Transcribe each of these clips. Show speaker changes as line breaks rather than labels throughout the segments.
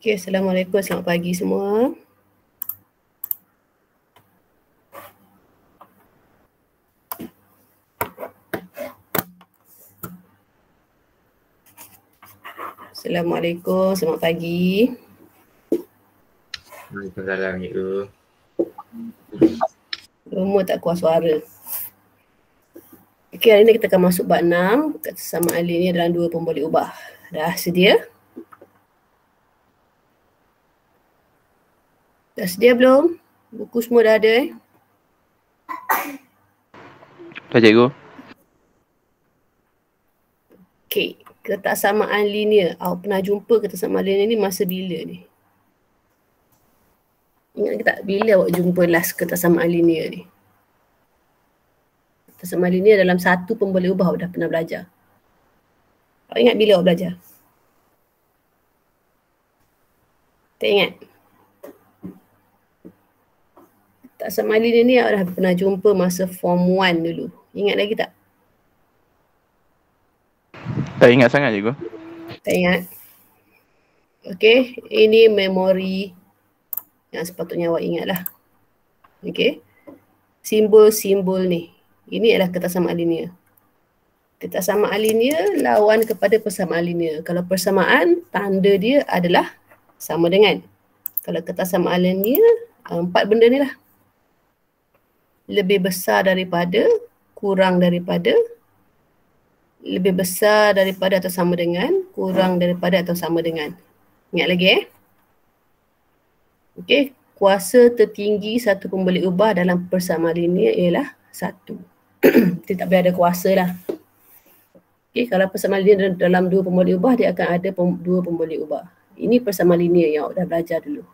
Okay, Assalamualaikum, selamat pagi semua. Assalamualaikum, selamat pagi.
Waalaikumsalam, Cikgu.
Semua tak kuat suara. Okay, hari ni kita akan masuk bab 6. Kesamaan linear dalam dua pun boleh ubah. Dah sedia? Dah sedia belum? Buku semua dah ada
Dah, Cikgu.
Okay, ketaksamaan linear. Awak pernah jumpa ketaksamaan linear ni masa bila ni? Ingat ke tak bila awak jumpa last ketaksamaan linear ni? Ketaksamaan linear dalam satu pun boleh ubah, awak dah pernah belajar. Awak ingat bila awak belajar? Tak ingat? Ketaksamaan linear ni awak dah pernah jumpa masa form 1 dulu. Ingat lagi tak?
Tak ingat sangat, Cikgu.
Tak ingat? Okay, ini memori yang sepatutnya awak ingat lah. Okay, simbol-simbol ni. Ini adalah ketaksamaan linear. Ketaksamaan linear lawan kepada persamaan linear. Kalau persamaan, tanda dia adalah sama dengan. Kalau ketaksamaan linear, 4 benda ni lah. Lebih besar daripada, kurang daripada, lebih besar daripada atau sama dengan, kurang daripada atau sama dengan. Ingat lagi Okay, kuasa tertinggi satu pun boleh ubah dalam persamaan linear ialah 1. Kita tak boleh ada kuasa lah. Okay, kalau persamaan linear dalam 2 pun boleh ubah, dia akan ada 2 pun boleh ubah. Ini persamaan linear yang awak dah belajar dulu.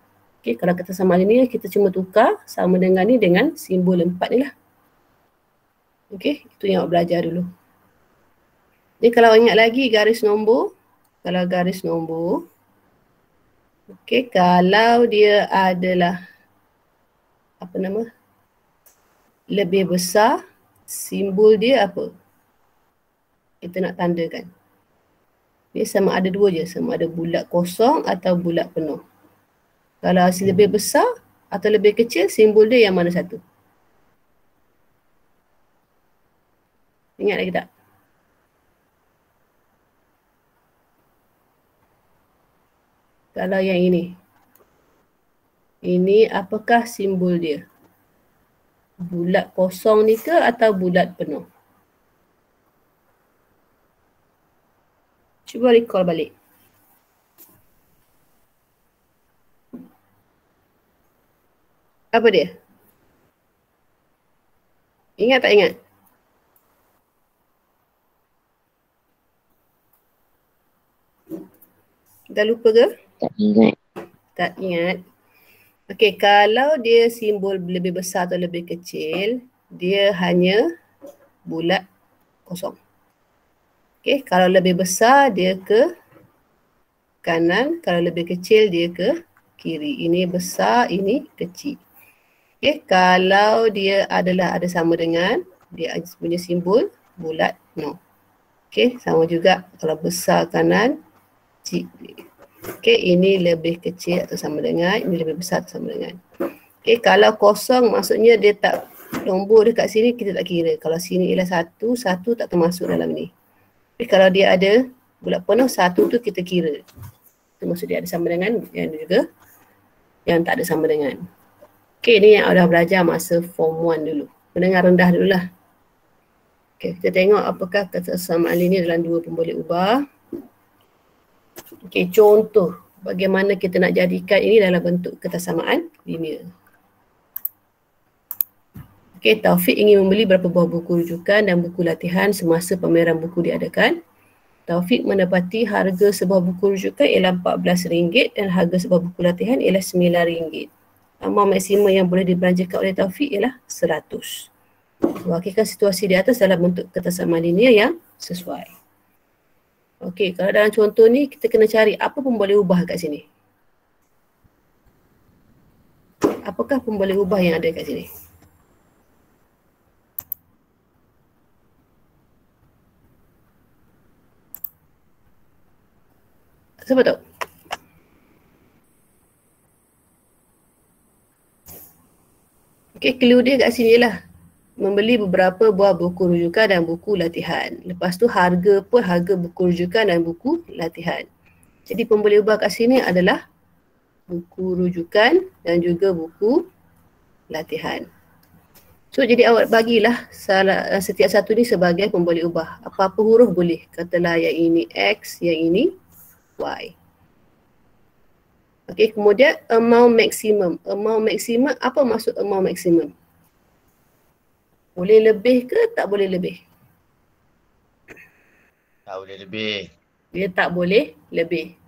Okay, kalau kita sama linear, kita cuma tukar sama dengan ni dengan simbol 4 ni lah. Okay, itu yang awak belajar dulu. Ni kalau ingat lagi garis nombor, kalau garis nombor, okay, kalau dia adalah apa nama? Lebih besar, simbol dia apa? Kita nak tandakan. Dia sama ada dua je, sama ada bulat kosong atau bulat penuh. Kalau hasil lebih besar atau lebih kecil, simbol dia yang mana satu? Ingat lagi tak? Kalau yang ini apakah simbol dia? Bulat kosong ni ke atau bulat penuh? Cuba recall balik. Apa dia? Ingat tak ingat? Dah lupa ke?
Tak ingat.
Tak ingat. Okey, kalau dia simbol lebih besar atau lebih kecil, dia hanya bulat kosong. Okey, kalau lebih besar dia ke kanan, kalau lebih kecil dia ke kiri. Ini besar, ini kecil. Okey, kalau dia adalah ada sama dengan, dia punya simbol bulat, no. Okey, sama juga kalau besar kanan, kecil. Okey, ini lebih kecil atau sama dengan, ini lebih besar atau sama dengan. Okey, kalau kosong maksudnya dia tak, nombor dekat sini kita tak kira. Kalau sini ialah 1, 1 tak termasuk dalam ni. Tapi kalau dia ada bulat penuh, 1 tu kita kira. Itu maksud dia ada sama dengan, yang juga yang tak ada sama dengan. Okey, ni yang dah belajar masa form 1 dulu. Mendengar rendah dululah. Okey, kita tengok apakah kesamaan linear dalam 2 pun boleh ubah. Okey, contoh bagaimana kita nak jadikan ini dalam bentuk kesamaan linear. Okey, Taufik ingin membeli berapa buah buku rujukan dan buku latihan semasa pameran buku diadakan. Taufik mendapati harga sebuah buku rujukan ialah RM14 dan harga sebuah buku latihan ialah RM9. Amount maksimum yang boleh dibelanjakan oleh Taufik ialah 100. Wakilkan situasi di atas dalam bentuk kesamaan linear yang sesuai. Okey, kalau dalam contoh ni kita kena cari apa pun boleh ubah kat sini. Apakah pun boleh ubah yang ada kat sini? Siapa tahu? Okay, clue dia kat sini lah. Membeli beberapa buah buku rujukan dan buku latihan. Lepas tu harga pun harga buku rujukan dan buku latihan. Jadi pembeli ubah kat sini adalah buku rujukan dan juga buku latihan. So jadi awak bagilah setiap satu ni sebagai pembeli ubah. Apa-apa huruf boleh. Katalah yang ini X, yang ini Y. Okey, kemudian amount maximum. Amount maximum, apa maksud amount maximum? Boleh lebih ke tak boleh lebih?
Tak boleh lebih.
Dia tak boleh lebih.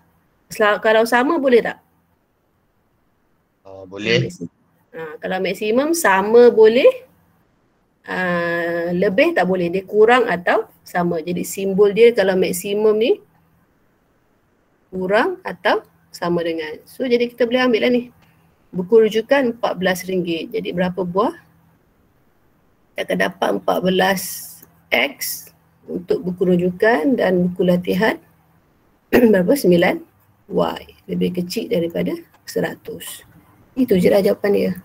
Kalau sama boleh tak?
Boleh.
Kalau maksimum sama boleh, lebih tak boleh. Dia kurang atau sama. Jadi simbol dia kalau maksimum ni kurang atau sama dengan. So jadi kita boleh ambil lah ni. Buku rujukan RM14. Jadi berapa buah? Kita akan dapat 14X untuk buku rujukan dan buku latihan. Berapa? 9Y. Lebih kecil daripada 100. Itu je lah jawapan dia.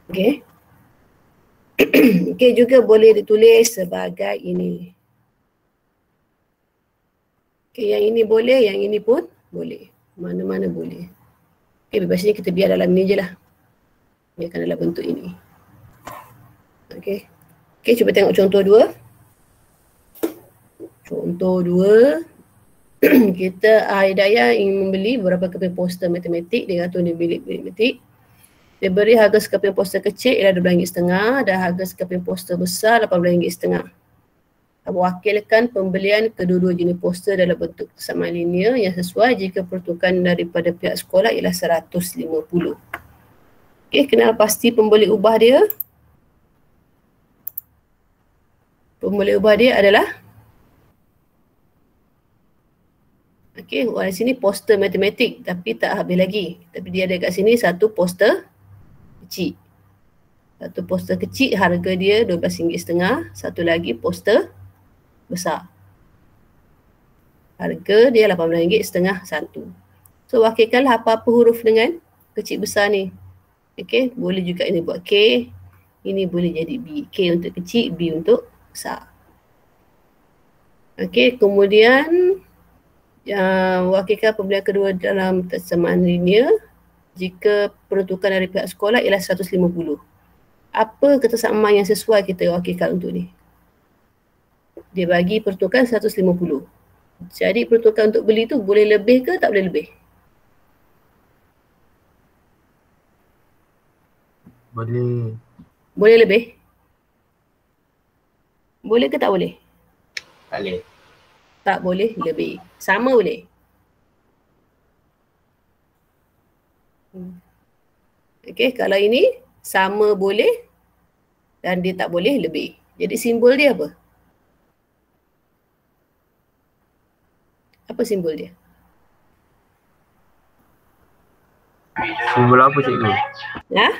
Okay. Okay, juga boleh ditulis sebagai ini. Okay, yang ini boleh, yang ini pun boleh. Mana-mana boleh. Okay, bebasnya kita biar dalam ni je lah. Biarkan dalam bentuk ini. Okay. Okay, cuba tengok contoh 2. Contoh 2. Kita Hidayah ingin membeli beberapa keping poster matematik. Dia kata dia bilik matematik. Dia beri harga sekeping poster kecil ialah RM12.5 dan harga sekeping poster besar RM18.5. Wakilkan pembelian kedua-dua jenis poster dalam bentuk persamaan linear yang sesuai jika pertukaran daripada pihak sekolah ialah 150. Okey, kenal pasti pembeli ubah dia. Pembeli ubah dia adalah okey, di sini poster matematik tapi tak habis lagi. Tapi dia ada kat sini satu poster kecil. Satu poster kecil harga dia RM12.5. Satu lagi poster besar. Harga dia RM18.5 satu. So wakilkanlah apa-apa huruf dengan kecil besar ni. Okey, boleh juga ini buat K. Ini boleh jadi B. K untuk kecil, B untuk besar. Okey, kemudian wakilkan pembelian kedua dalam persamaan linear jika peruntukan dari pihak sekolah ialah 150. Apa kesamaan yang sesuai kita wakilkan untuk ni? Dia bagi peruntukan 150. Jadi peruntukan untuk beli tu boleh lebih ke tak boleh lebih?
Boleh.
Boleh lebih? Boleh ke tak boleh?
Boleh.
Tak boleh lebih. Sama boleh? Okey, kalau ini sama boleh dan dia tak boleh lebih. Jadi simbol dia apa? Apa simbol dia?
Simbol apa cikgu?
Ya?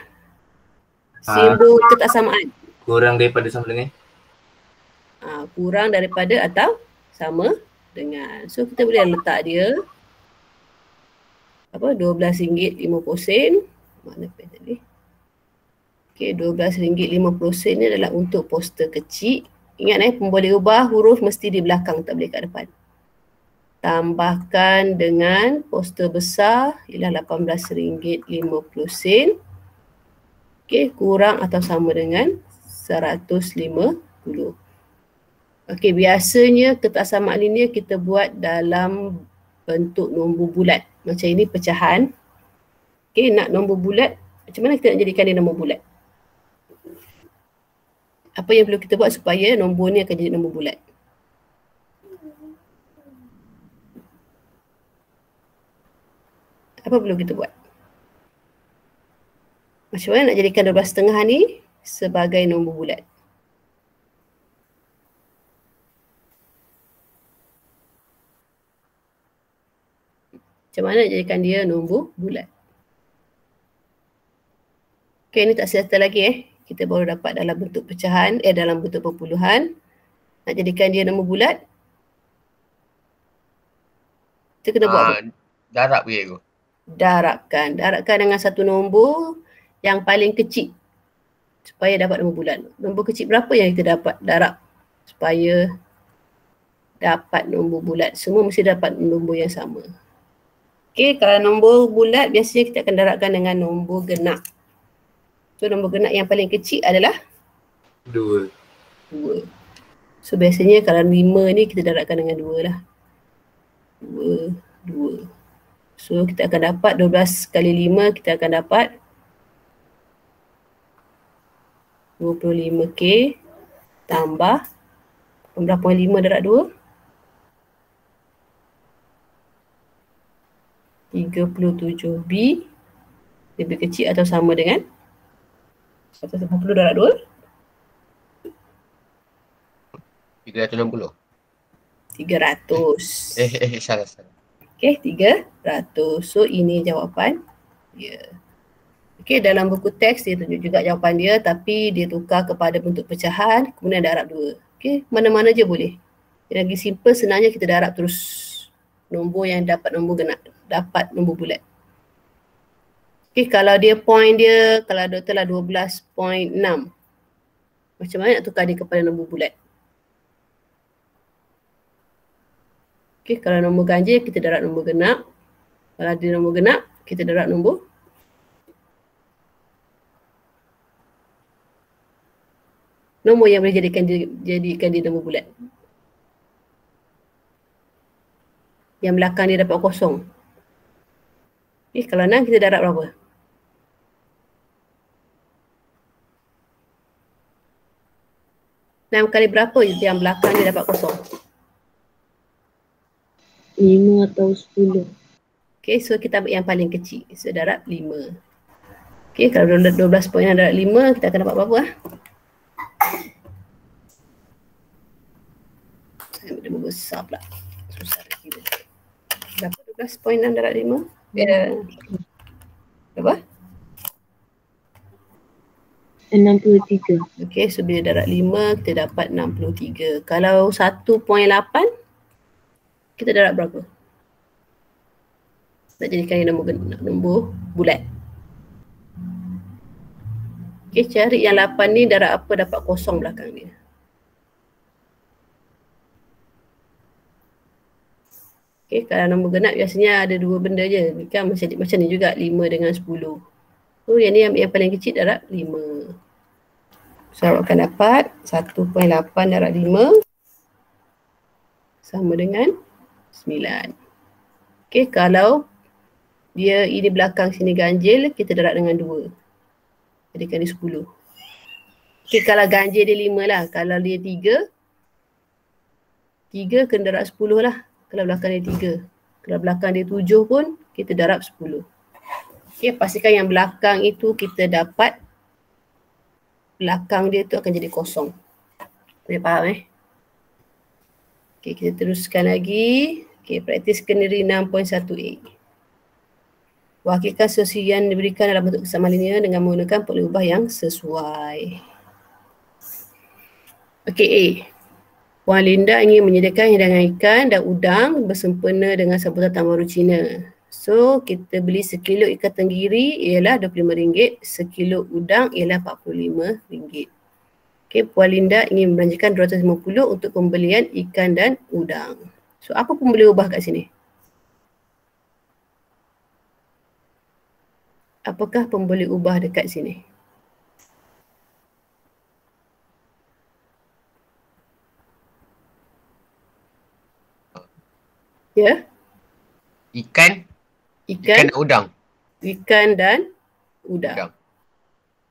Simbol ketaksamaan.
Kurang daripada sama dengan?
Kurang daripada atau sama dengan. So kita boleh letak dia apa RM12.50. Mana pen tadi? Okey, RM12.50 ni adalah untuk poster kecil. Ingat pembeli ubah huruf mesti di belakang, tak boleh kat depan. Tambahkan dengan poster besar ialah RM18.50. Okey, kurang atau sama dengan 150. Okey, biasanya ketaksamaan linear kita buat dalam bentuk nombor bulat. Macam ini pecahan. Okey, nak nombor bulat, macam mana kita nak jadikan dia nombor bulat? Apa yang perlu kita buat supaya nombor ni akan jadi nombor bulat? Apa perlu kita buat? Macam mana nak jadikan 12.5 ni sebagai nombor bulat? Macam mana nak jadikan dia nombor bulat? Okey, ni tak settle lagi Kita baru dapat dalam bentuk pecahan, dalam bentuk perpuluhan. Nak jadikan dia nombor bulat, kita kena buat apa?
Darab je tu.
Darabkan dengan satu nombor yang paling kecil supaya dapat nombor bulat. Nombor kecil berapa yang kita dapat darab supaya dapat nombor bulat? Semua mesti dapat nombor yang sama. Okey, kalau nombor bulat biasanya kita akan darabkan dengan nombor genap. So nombor genap yang paling kecil adalah
2.
2. So biasanya kalau 5 ni kita darabkan dengan 2 lah. 2, 2. So kita akan dapat 12 kali 5 kita akan dapat 25K tambah 18.5 darab 2. 37B lebih kecil atau sama dengan 180 darab 2.
360.
300.
Salah.
Okey, 300. So ini jawapan dia. Okey, dalam buku teks dia tunjuk juga jawapan dia tapi dia tukar kepada bentuk pecahan kemudian darab 2. Okey, mana-mana je boleh. Yang lagi simple senangnya kita darab terus nombor yang dapat nombor genap, dapat nombor bulat. Okey, kalau dia point dia, kalau doktor lah 12.6. Macam mana nak tukar dia kepada nombor bulat? Okey, kalau nombor ganjil kita darab nombor genap. Kalau ada nombor genap, kita darab nombor yang boleh jadikan dia nombor bulat. Yang belakang dia dapat kosong. Kalau 6 kita darab berapa? Enam kali berapa yang belakang dia dapat kosong?
5 atau 10.
Okay, so kita ambil yang paling kecil. So darab 5. Okay, kalau 12.6 darab 5 kita akan dapat berapa? Saya ambil nombor besar pula. Susah lagi. Berapa 12.6 darab 5? Berapa?
63.
Okey, so bila darab 5 kita dapat 63. Kalau 1.8 kita darab berapa? Nak jadikan nombor bulat. Okey, cari yang 8 ni darab apa dapat kosong belakang dia. Okay, kalau nombor genap biasanya ada 2 benda je. Kan macam ni juga 5 dengan 10. So yang ni yang paling kecil darab 5. So awak akan dapat 1.8 darab 5 sama dengan 9. Okay, kalau dia ini belakang sini ganjil, kita darab dengan 2. Jadikan dia 10. Okay, kalau ganjil dia 5 lah. Kalau dia 3 kena darab 10 lah. Kalau belakang dia 3. Kalau belakang dia 7 pun, kita darab 10. Okay, pastikan yang belakang itu kita dapat, belakang dia tu akan jadi kosong. Boleh faham Okay, kita teruskan lagi. Okay, praktis kendiri 6.1a. Wakilkan solusi yang diberikan dalam bentuk kesamaan linear dengan menggunakan pemboleh ubah yang sesuai. Okay, A. Puan Linda ingin menyediakan hidangan ikan dan udang bersempena dengan sambutan Tahun Baru Cina. So, kita beli sekilo ikan tenggiri ialah RM25, sekilo udang ialah RM45. Okay, Puan Linda ingin membelanjakan RM250 untuk pembelian ikan dan udang. So, apa pemboleh ubah kat sini? Apakah pemboleh ubah dekat sini? Ya?
Ikan dan udang.
Ikan dan udang.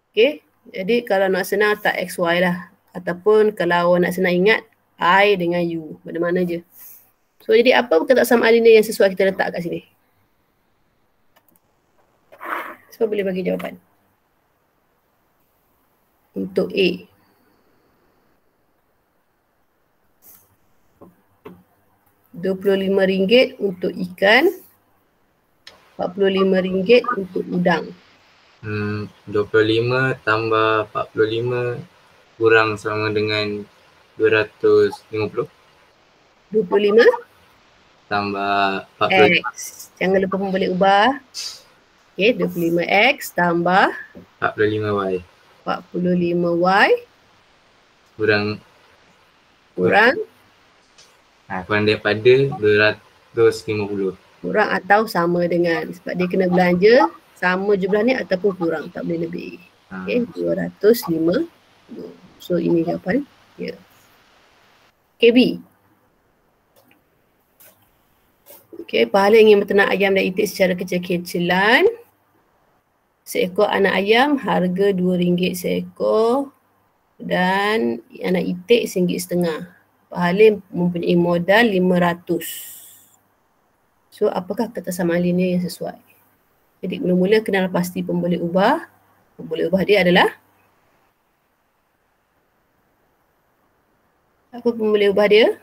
Okey, jadi kalau nak senang tak XY lah. Ataupun kalau nak senang ingat I dengan U. Mana-mana je. So jadi apa kata sama linear yang sesuai kita letak kat sini? Siapa boleh bagi jawapan? Untuk A. RM25 untuk ikan, RM45 untuk udang.
25 tambah 45 kurang sama dengan 250.
25
tambah 45.
X. Jangan lupa pemboleh ubah. Okay, 25X tambah
45Y.
45Y
Kurang
kurang
daripada 250.
kurang atau sama dengan, sebab dia kena belanja sama jumlah ni ataupun kurang, tak boleh lebih. Okay, 250. So ini jawapan ya. Okay, B. Okay, pahala ingin berternak ayam dan itik secara kecil-kecilan. Seekor anak ayam harga RM2 seekor dan anak itik RM1.50. Pahala mempunyai modal 500. So, apakah ketersamaan linear yang sesuai? Jadi, mula-mula kenal pasti pemboleh ubah. Pemboleh ubah dia adalah apa pemboleh ubah dia?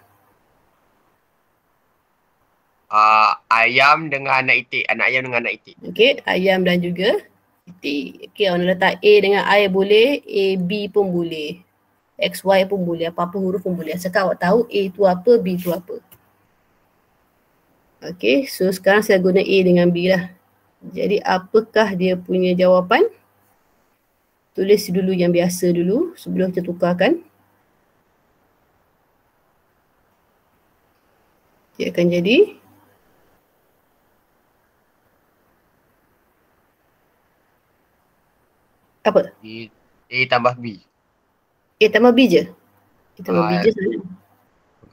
Ayam dengan anak itik. Anak ayam dengan anak itik.
Okey, ayam dan juga itik. Okey, orang letak A dengan I boleh, A, B pun boleh. X, Y pun boleh, apa-apa huruf pun boleh. Asalkan awak tahu A tu apa, B tu apa. Okey, so sekarang saya guna A dengan B lah. Jadi apakah dia punya jawapan? Tulis dulu yang biasa dulu sebelum kita tukarkan. Dia akan jadi apa?
A tambah B.
A tambah B je? A tambah B je sana.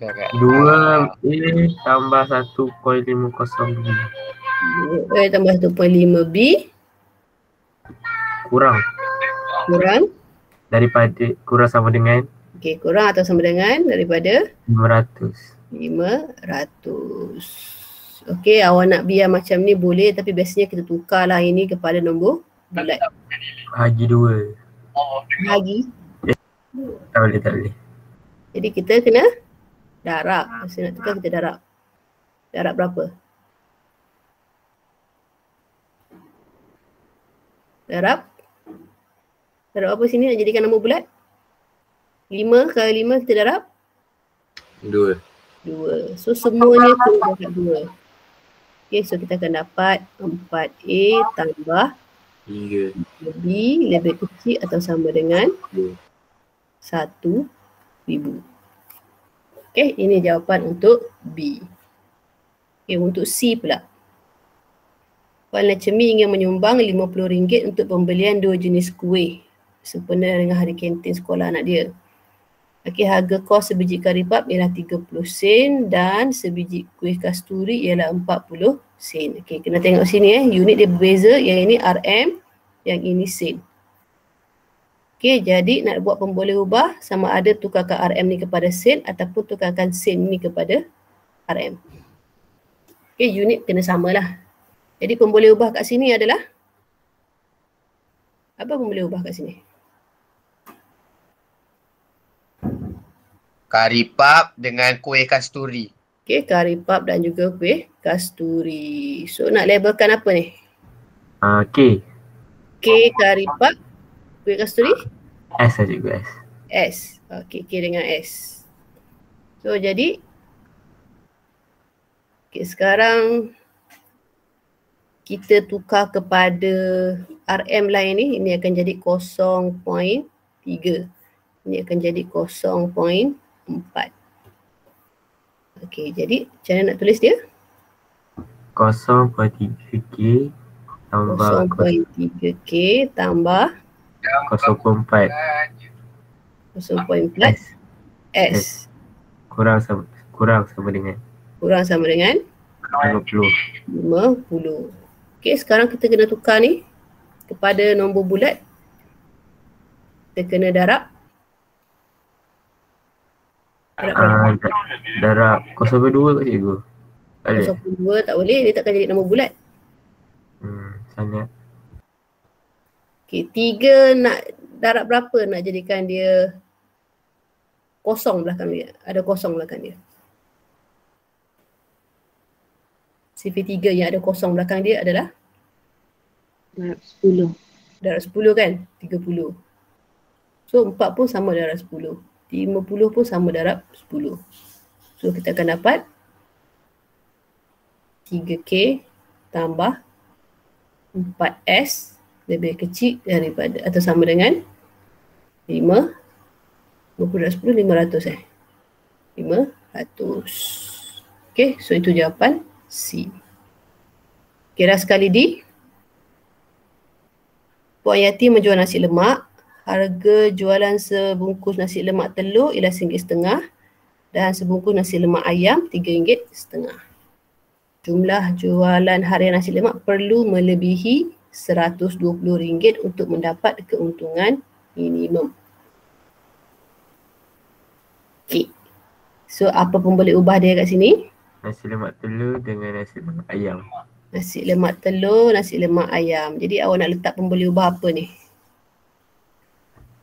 Okay.
2 A tambah 1.502.
A tambah 1.5 B
Kurang daripada, kurang sama dengan
okey, kurang atau sama dengan daripada
500.
500. Okey, awak nak biar macam ni boleh, tapi biasanya kita tukarlah ini kepada nombor bulat.
Bagi 2.
Lagi.
Tak boleh.
Jadi kita kena darab. Masa nak tukar kita darab. Darab berapa? Darab apa sini nak jadikan nombor bulat? 5 kali 5 kita darab?
2.
So semuanya kena darab 2. Okay, so kita akan dapat 4A tambah
3.
B lebih kecil atau sama dengan 1,000. Okay, ini jawapan untuk B. Okay, untuk C pula. Puan Lechemi ingin menyumbang RM50 untuk pembelian 2 jenis kuih sempena dengan hari kantin sekolah anak dia. Okey, harga kos sebiji kari pap ialah 30 sen dan sebiji kuih kasturi ialah 40 sen. Okey, kena tengok sini unit dia berbeza, yang ini RM, yang ini sen. Okey, jadi nak buat pemboleh ubah sama ada tukarkan RM ni kepada sen ataupun tukarkan sen ni kepada RM. Okey, unit kena samalah. Jadi pemboleh ubah kat sini adalah apa pemboleh ubah kat sini?
Kari pap dengan kuih kasturi.
Okey, kari pap dan juga kuih kasturi. So nak labelkan apa ni?
K.
K kari pap, kuih kasturi?
S saja guys.
S. Okey, K dengan S. So jadi okey, sekarang kita tukar kepada RM lain ni, ini akan jadi 0.3. Ini akan jadi 0.4. Okey, jadi macam mana nak tulis dia?
0.3K tambah
0.3K tambah
0.4
S.
kurang sama dengan
Kurang sama dengan 50. Okey, sekarang kita kena tukar ni kepada nombor bulat. Kita kena darab.
Darab 0.2 kat cikgu. Boleh?
0.2 tak boleh, dia takkan jadi nombor bulat.
Sangat.
Okey, 3 nak darab berapa nak jadikan dia kosong belakang dia. Ada kosong belakang dia. CV3 yang ada kosong belakang dia adalah?
Darab 10.
Darab 10 kan? 30. So 4 pun sama darab 10. 50 pun sama darab 10. So kita akan dapat 3K tambah 4S lebih kecil daripada atau sama dengan 5 20 10 500 500. Okey, so itu jawapan C. Kira sekali D. Puan Yati menjual nasi lemak. Harga jualan sebungkus nasi lemak telur ialah RM1.50 dan sebungkus nasi lemak ayam RM3.50. Jumlah jualan harian nasi lemak perlu melebihi RM120 untuk mendapat keuntungan minimum. Okey. So apa pun boleh ubah dia kat sini?
Nasi lemak telur dengan nasi lemak ayam.
Nasi lemak telur, nasi lemak ayam. Jadi awak nak letak pembeli ubah apa ni?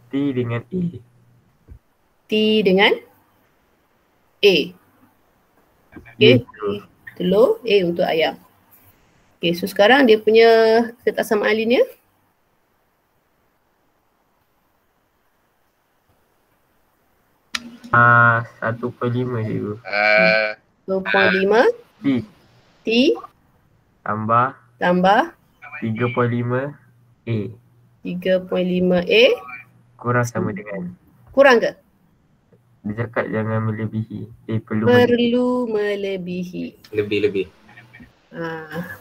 T dengan A.
T dengan A. Okay. Telur, A untuk ayam. Okay, so sekarang dia punya ketaksamaan linear.
Ah, 1/5 cikgu.
2.5
T
T
tambah
tambah
3/5 A
3.5 A
kurang sama dengan.
kurang ke?
Dia cakap jangan melebihi. Perlu
Perlu melebihi.
Lebih.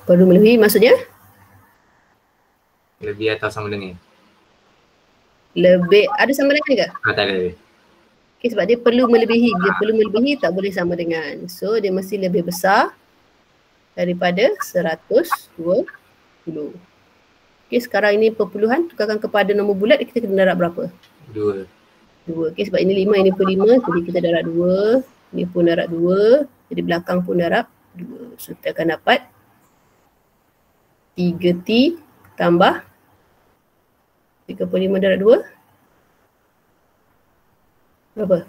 Perlu melebihi maksudnya?
Lebih atau sama dengan.
Lebih, ada sama dengan ke?
Tak ada.
Okay, sebab dia perlu melebihi. Dia perlu melebihi tak boleh sama dengan. So dia mesti lebih besar daripada 120. Okay, sekarang ini perpuluhan tukarkan kepada nombor bulat, kita kena darab berapa?
2.
Okay, sebab ini 5, ini pun 5. Jadi kita darab 2. Ini pun darab 2. Jadi belakang pun darab 2. So kita akan dapat 3T tambah 3.5 darab 2. Berapa?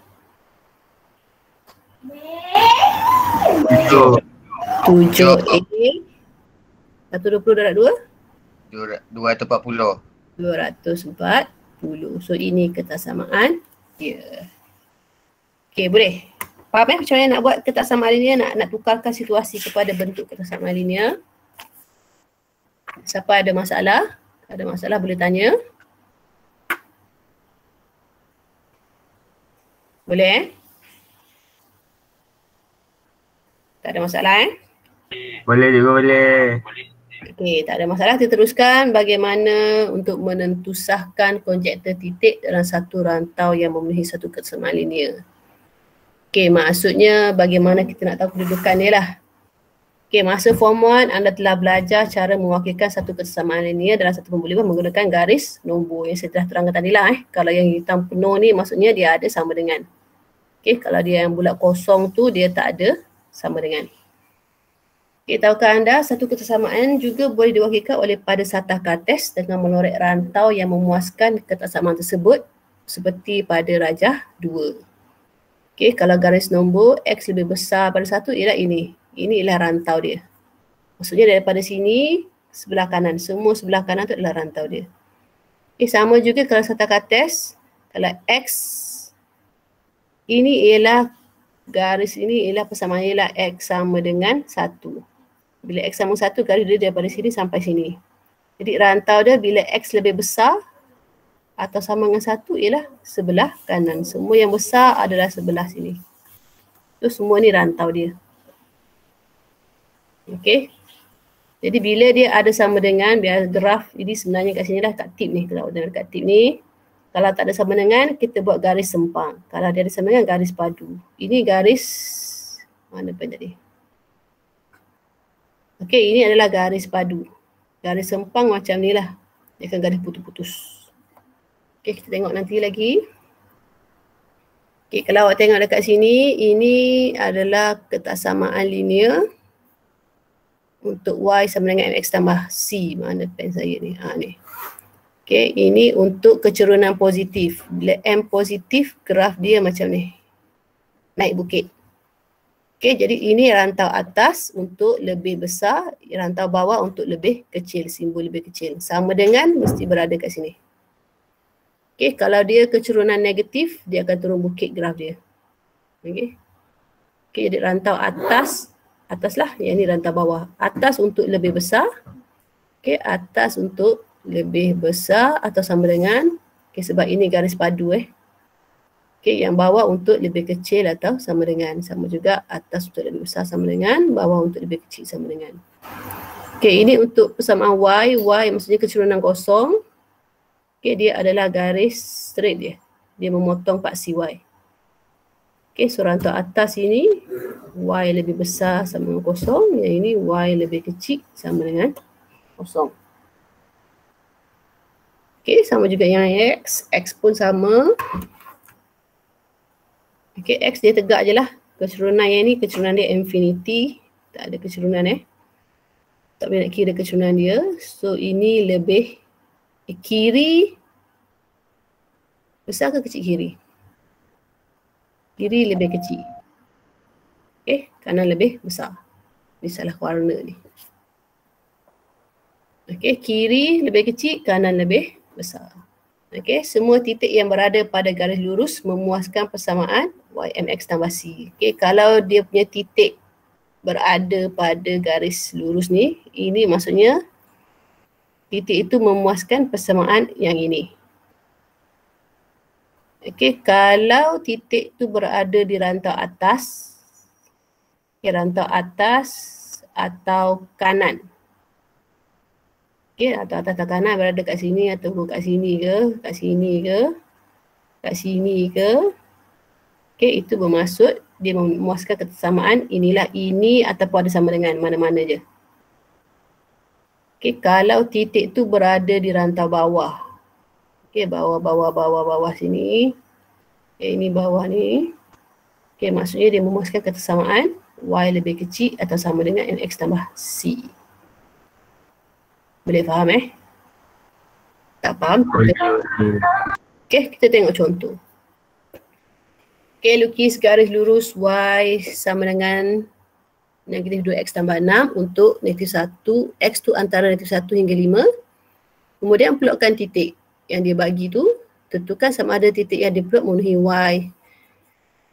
7A 120 darab 2?
240.
240. So ini ketaksamaan dia. Okay, boleh? Faham macam mana nak buat ketaksamaan linear, nak tukarkan situasi kepada bentuk ketaksamaan linear? Siapa ada masalah? Ada masalah boleh tanya. Boleh Tak ada masalah
Boleh juga boleh.
Okey, tak ada masalah. Kita teruskan bagaimana untuk menentusahkan konjektor titik dalam satu rantau yang memenuhi satu kesamaan linear. Okey, maksudnya bagaimana kita nak tahu kedudukan dia lah. Okey, masa form 1 anda telah belajar cara mewakilkan satu kesamaan linear dalam satu pembuluhan menggunakan garis nombor yang saya telah terangkan tadi lah. Kalau yang hitam penuh ni maksudnya dia ada sama dengan. Okey, kalau dia yang bulat kosong tu dia tak ada sama dengan. Okey, tahukah anda satu kesamaan juga boleh diwakilkan oleh pada satah kartes dengan menorek rantau yang memuaskan ketaksamaan tersebut seperti pada rajah 2. Okey, kalau garis nombor X lebih besar pada 1 ialah ini. Ini ialah rantau dia. Maksudnya daripada sini sebelah kanan, semua sebelah kanan tu adalah rantau dia. Okey, sama juga kalau satah kartes, kalau X ini ialah garis ini ialah persamaan ialah X sama dengan 1. Bila X sama 1, garis dia daripada sini sampai sini. Jadi rantau dia bila X lebih besar atau sama dengan 1 ialah sebelah kanan. Semua yang besar adalah sebelah sini. So semua ni rantau dia. Okey. Jadi bila dia ada sama dengan, biar graf ini sebenarnya kat sini lah kat tip ni. Kalau ada kat tip ni. Kalau tak ada sama dengan, kita buat garis sempang. Kalau dia ada sama dengan, garis padu. Ini garis, mana pen tadi? Okey, ini adalah garis padu. Garis sempang macam ni lah. Dia akan garis putus-putus. Okey, kita tengok nanti lagi. Okey, kalau awak tengok dekat sini, ini adalah ketaksamaan linear untuk Y sama dengan MX tambah C. Mana pen saya ni? Ni. Okey, ini untuk kecerunan positif. Bila M positif, graf dia macam ni. Naik bukit. Okey, jadi ini rantau atas untuk lebih besar, rantau bawah untuk lebih kecil, simbol lebih kecil. Sama dengan mesti berada kat sini. Okey, kalau dia kecerunan negatif, dia akan turun bukit graf dia. Okey. Okey, jadi rantau atas lah, yang ni rantau bawah. Atas untuk lebih besar, Okey, atas untuk lebih besar atau sama dengan, okey, sebab ini garis padu Okey, yang bawah untuk lebih kecil atau sama dengan. Sama juga atas untuk lebih besar sama dengan, bawah untuk lebih kecil sama dengan. Okey, ini untuk persamaan Y. Y maksudnya kecurunan kosong. Okey, dia adalah garis straight dia. Dia memotong paksi Y. Okey, so rantau atas ini Y lebih besar sama dengan kosong. Yang ini Y lebih kecil sama dengan kosong. Okey, sama juga yang X. X pun sama. Okey, X dia tegak je lah. Kecurunan yang ni, kecurunan dia infinity. Tak ada kecurunan Tak boleh nak kira kecurunan dia. So, ini lebih kiri. Besar ke kecil kiri? Kiri lebih kecil. Okey, kanan lebih besar. Ni salah warna ni. Okey, kiri lebih kecil, kanan lebih besar. Okey, semua titik yang berada pada garis lurus memuaskan persamaan YMX tambah C. Okey, kalau dia punya titik berada pada garis lurus ni, ini maksudnya titik itu memuaskan persamaan yang ini. Okey, kalau titik tu berada di rantau atas, rantau atas atau kanan. Okey, atau atas atau kanan berada kat sini atau kat sini ke, kat sini ke, kat sini ke. Okey, itu bermaksud dia memuaskan kesamaan inilah ini ataupun ada sama dengan mana-mana je. Okey, kalau titik tu berada di rantau bawah. Okey, bawah sini. Okey, ini bawah ni. Okey, maksudnya dia memuaskan kesamaan Y lebih kecil atau sama dengan MX tambah C. Boleh faham Tak faham? Okey, kita tengok contoh. Okey, lukis garis lurus Y sama dengan negatif 2X tambah 6 untuk negatif 1. X tu antara negatif 1 hingga 5. Kemudian plotkan titik yang dia bagi tu. Tentukan sama ada titik yang diplot memenuhi Y.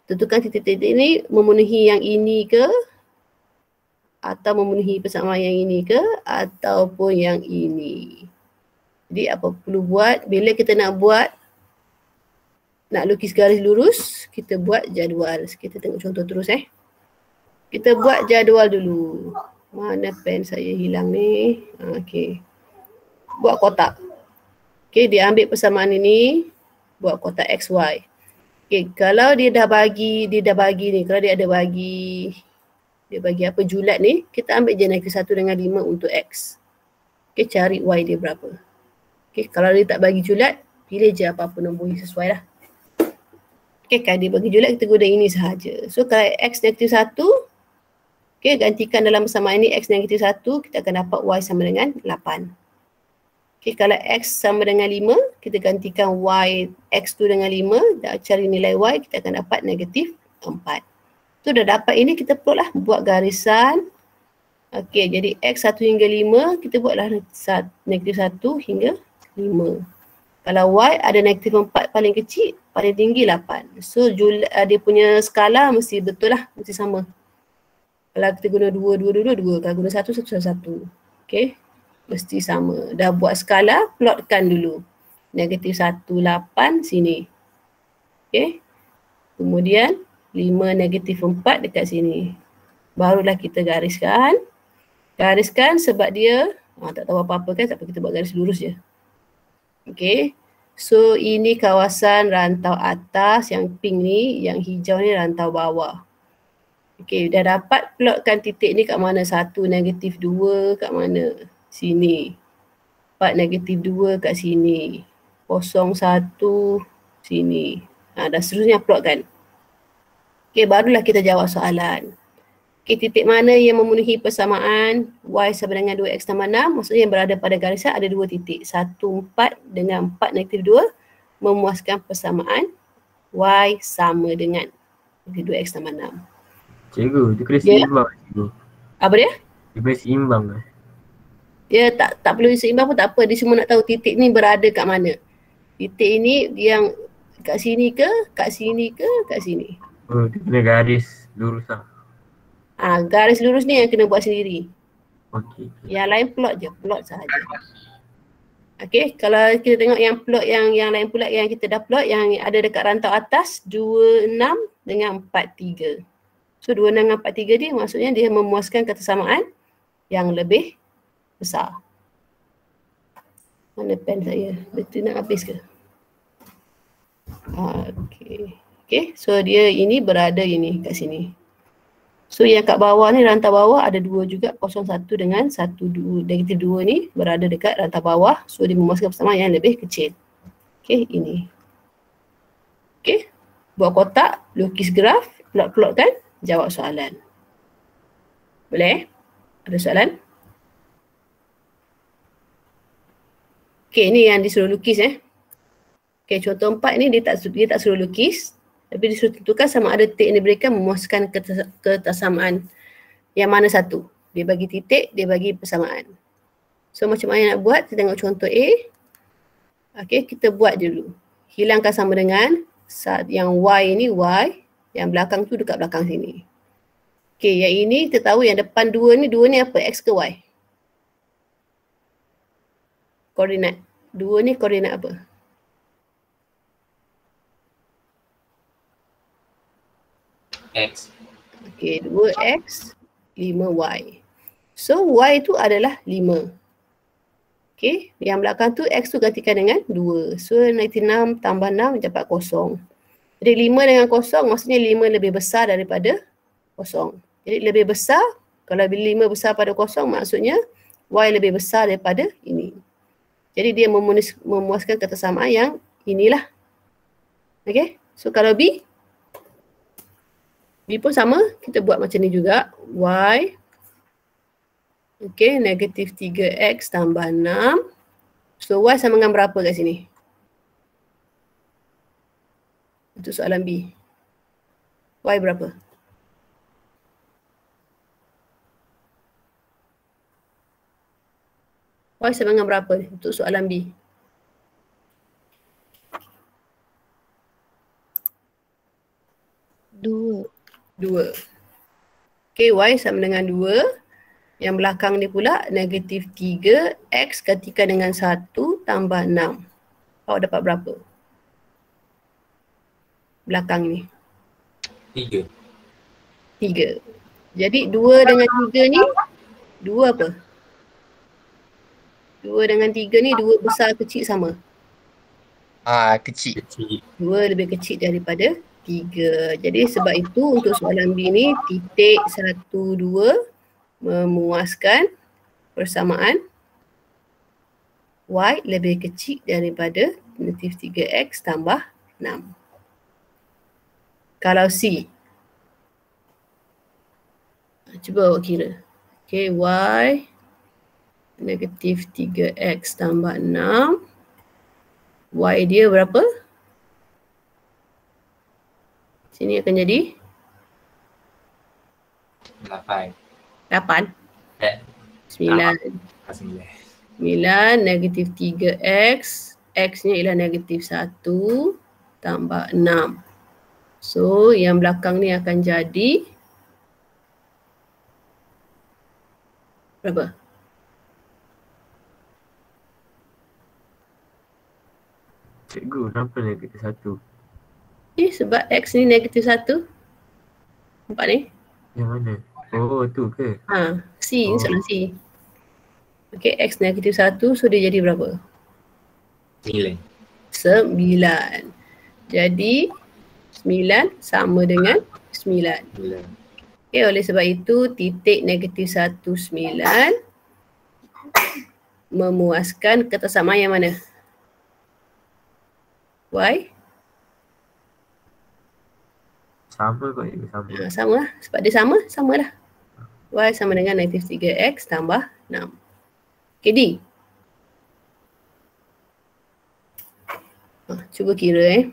Tentukan titik-titik ini memenuhi yang ini ke atau memenuhi persamaan yang ini ke ataupun yang ini. Jadi apa perlu buat bila kita nak lukis garis lurus, kita buat jadual. Kita tengok contoh terus Kita buat jadual dulu. Mana pen saya hilang ni? Okey. Buat kotak. Okey, dia ambil persamaan ini, buat kotak XY. Okey, kalau dia dah bagi ni, kalau dia ada bagi apa julat ni, kita ambil je negatif 1 dengan 5 untuk X. Okey, cari Y dia berapa. Okey, kalau dia tak bagi julat, pilih je apa-apa nombor yang sesuai lah. Okey, kalau dia bagi julat, kita guna ini sahaja. So, kalau X negatif 1, okey, gantikan dalam persamaan ini X negatif 1, kita akan dapat Y sama dengan 8. Okey, kalau X sama dengan 5, kita gantikan Y, X tu dengan 5, dah cari nilai Y, kita akan dapat negatif 4. Tu dah dapat ini, kita plot lah, buat garisan. Okey, jadi X 1 hingga 5, kita buatlah negatif 1 hingga 5. Kalau Y ada negatif 4 paling kecil, paling tinggi 8. So, dia punya skala mesti betul lah, mesti sama. Kalau kita guna 2, kalau guna 1, 1. Okey, mesti sama. Dah buat skala, plotkan dulu. Negatif 1, 8 sini. Okey, kemudian 5 negatif 4 dekat sini. Barulah kita gariskan. Gariskan sebab dia tak tahu apa-apa kan, tak apa, kita buat garis lurus je. Okey. So ini kawasan rantau atas yang pink ni, yang hijau ni rantau bawah. Okey, dah dapat plotkan titik ni kat mana? 1 negatif 2 kat mana? Sini. 4 negatif 2 kat sini. 0 1 sini. Dah seterusnya plotkan. Okey, barulah kita jawab soalan. Okey, titik mana yang memenuhi persamaan Y sama dengan 2X tambah 6? Maksudnya yang berada pada garisan ada 2 titik. 1, 4 dengan 4 negatif 2 memuaskan persamaan Y sama dengan 2X tambah 6.
Cikgu, dia kena seimbang cikgu.
Apa dia?
Dia kena seimbang lah.
Dia tak perlu seimbang pun tak apa. Dia cuma nak tahu titik ni berada kat mana. Titik ini yang kat sini ke, kat sini ke, kat sini.
Oh, dia kena garis lurus lah.
Garis lurus ni yang kena buat sendiri.
Okey.
Yang lain plot je, plot sahaja. Okey, kalau kita tengok yang plot yang lain pula yang kita dah plot yang ada dekat rantau atas 26 dengan 43. So 26 dengan 43 ni maksudnya dia memuaskan ketersamaan yang lebih besar. Mana pen saya? Betul nak habis ke? Okey. Okey, so dia ini berada ini kat sini. So yang kat bawah ni, rantau bawah ada 2 juga, 01 dengan 12, negatif 2 ni berada dekat rantau bawah. So dia memuaskan persamaan yang lebih kecil. Okey, ini. Okey, buat kotak, lukis graf, plot-plotkan, jawab soalan. Boleh? Ada soalan? Okey, ni yang disuruh lukis Okey, contoh 4 ni dia tak suruh lukis. Tapi disuruh tentukan sama ada titik yang diberikan memuaskan ketersamaan yang mana satu. Dia bagi titik, dia bagi persamaan. So macam mana nak buat? Kita tengok contoh A. Okey, kita buat dulu. Hilangkan sama dengan yang Y ni, Y. Yang belakang tu dekat belakang sini. Okey, yang ini kita tahu yang depan 2 ni apa? X ke Y? Koordinat. 2 ni koordinat apa?
X.
Okey, 2X, 5Y. So, Y tu adalah 5. Okey, yang belakang tu X tu gantikan dengan 2. So, 96 tambah 6 dapat 0. Jadi, 5 dengan 0 maksudnya 5 lebih besar daripada 0. Jadi, lebih besar, kalau 5 besar pada 0 maksudnya Y lebih besar daripada ini. Jadi, dia memuaskan ketersamaan yang inilah. Okey, so kalau B pun sama, kita buat macam ni juga. Y, okey, negatif 3X tambah 6. So, Y sama dengan berapa kat sini? Untuk soalan B. Y berapa? Y sama dengan berapa untuk soalan B?
Dua.
2. Okey, Y sama dengan 2. Yang belakang ni pula negatif 3. X gantikan dengan 1 tambah 6. Awak dapat berapa? Belakang ni.
3.
3. Jadi 2 dengan 3 ni 2 apa? 2 dengan 3 ni 2 besar kecil sama.
Kecil.
Kecil.
2 lebih kecil daripada 3. Jadi sebab itu untuk soalan B ni titik 1, 2 memuaskan persamaan Y lebih kecil daripada negatif 3X tambah 6. Kalau C, cuba awak kira. Okay, Y negatif 3X tambah 6. Y dia berapa? Sini akan jadi
8.
8.
Eh,
9.
9.
9 negatif 3X. X-nya ialah negatif 1 tambah 6. So, yang belakang ni akan jadi berapa?
Cikgu, kenapa negatif 1?
Sebab X ni negatif 1. Nampak ni?
Yang mana? Oh, tu ke?
C ni soalan C. Okay, X negatif 1, so dia jadi berapa?
9.
9. Jadi 9 sama dengan 9.
9.
Okay, oleh sebab itu titik negatif 1, 9 memuaskan ketersamaan yang mana? Y?
Sama kot cikgu, sama.
Sama lah. Sebab dia sama, samalah. Y sama dengan negatif 3X tambah 6. Okay, D. Cuba kira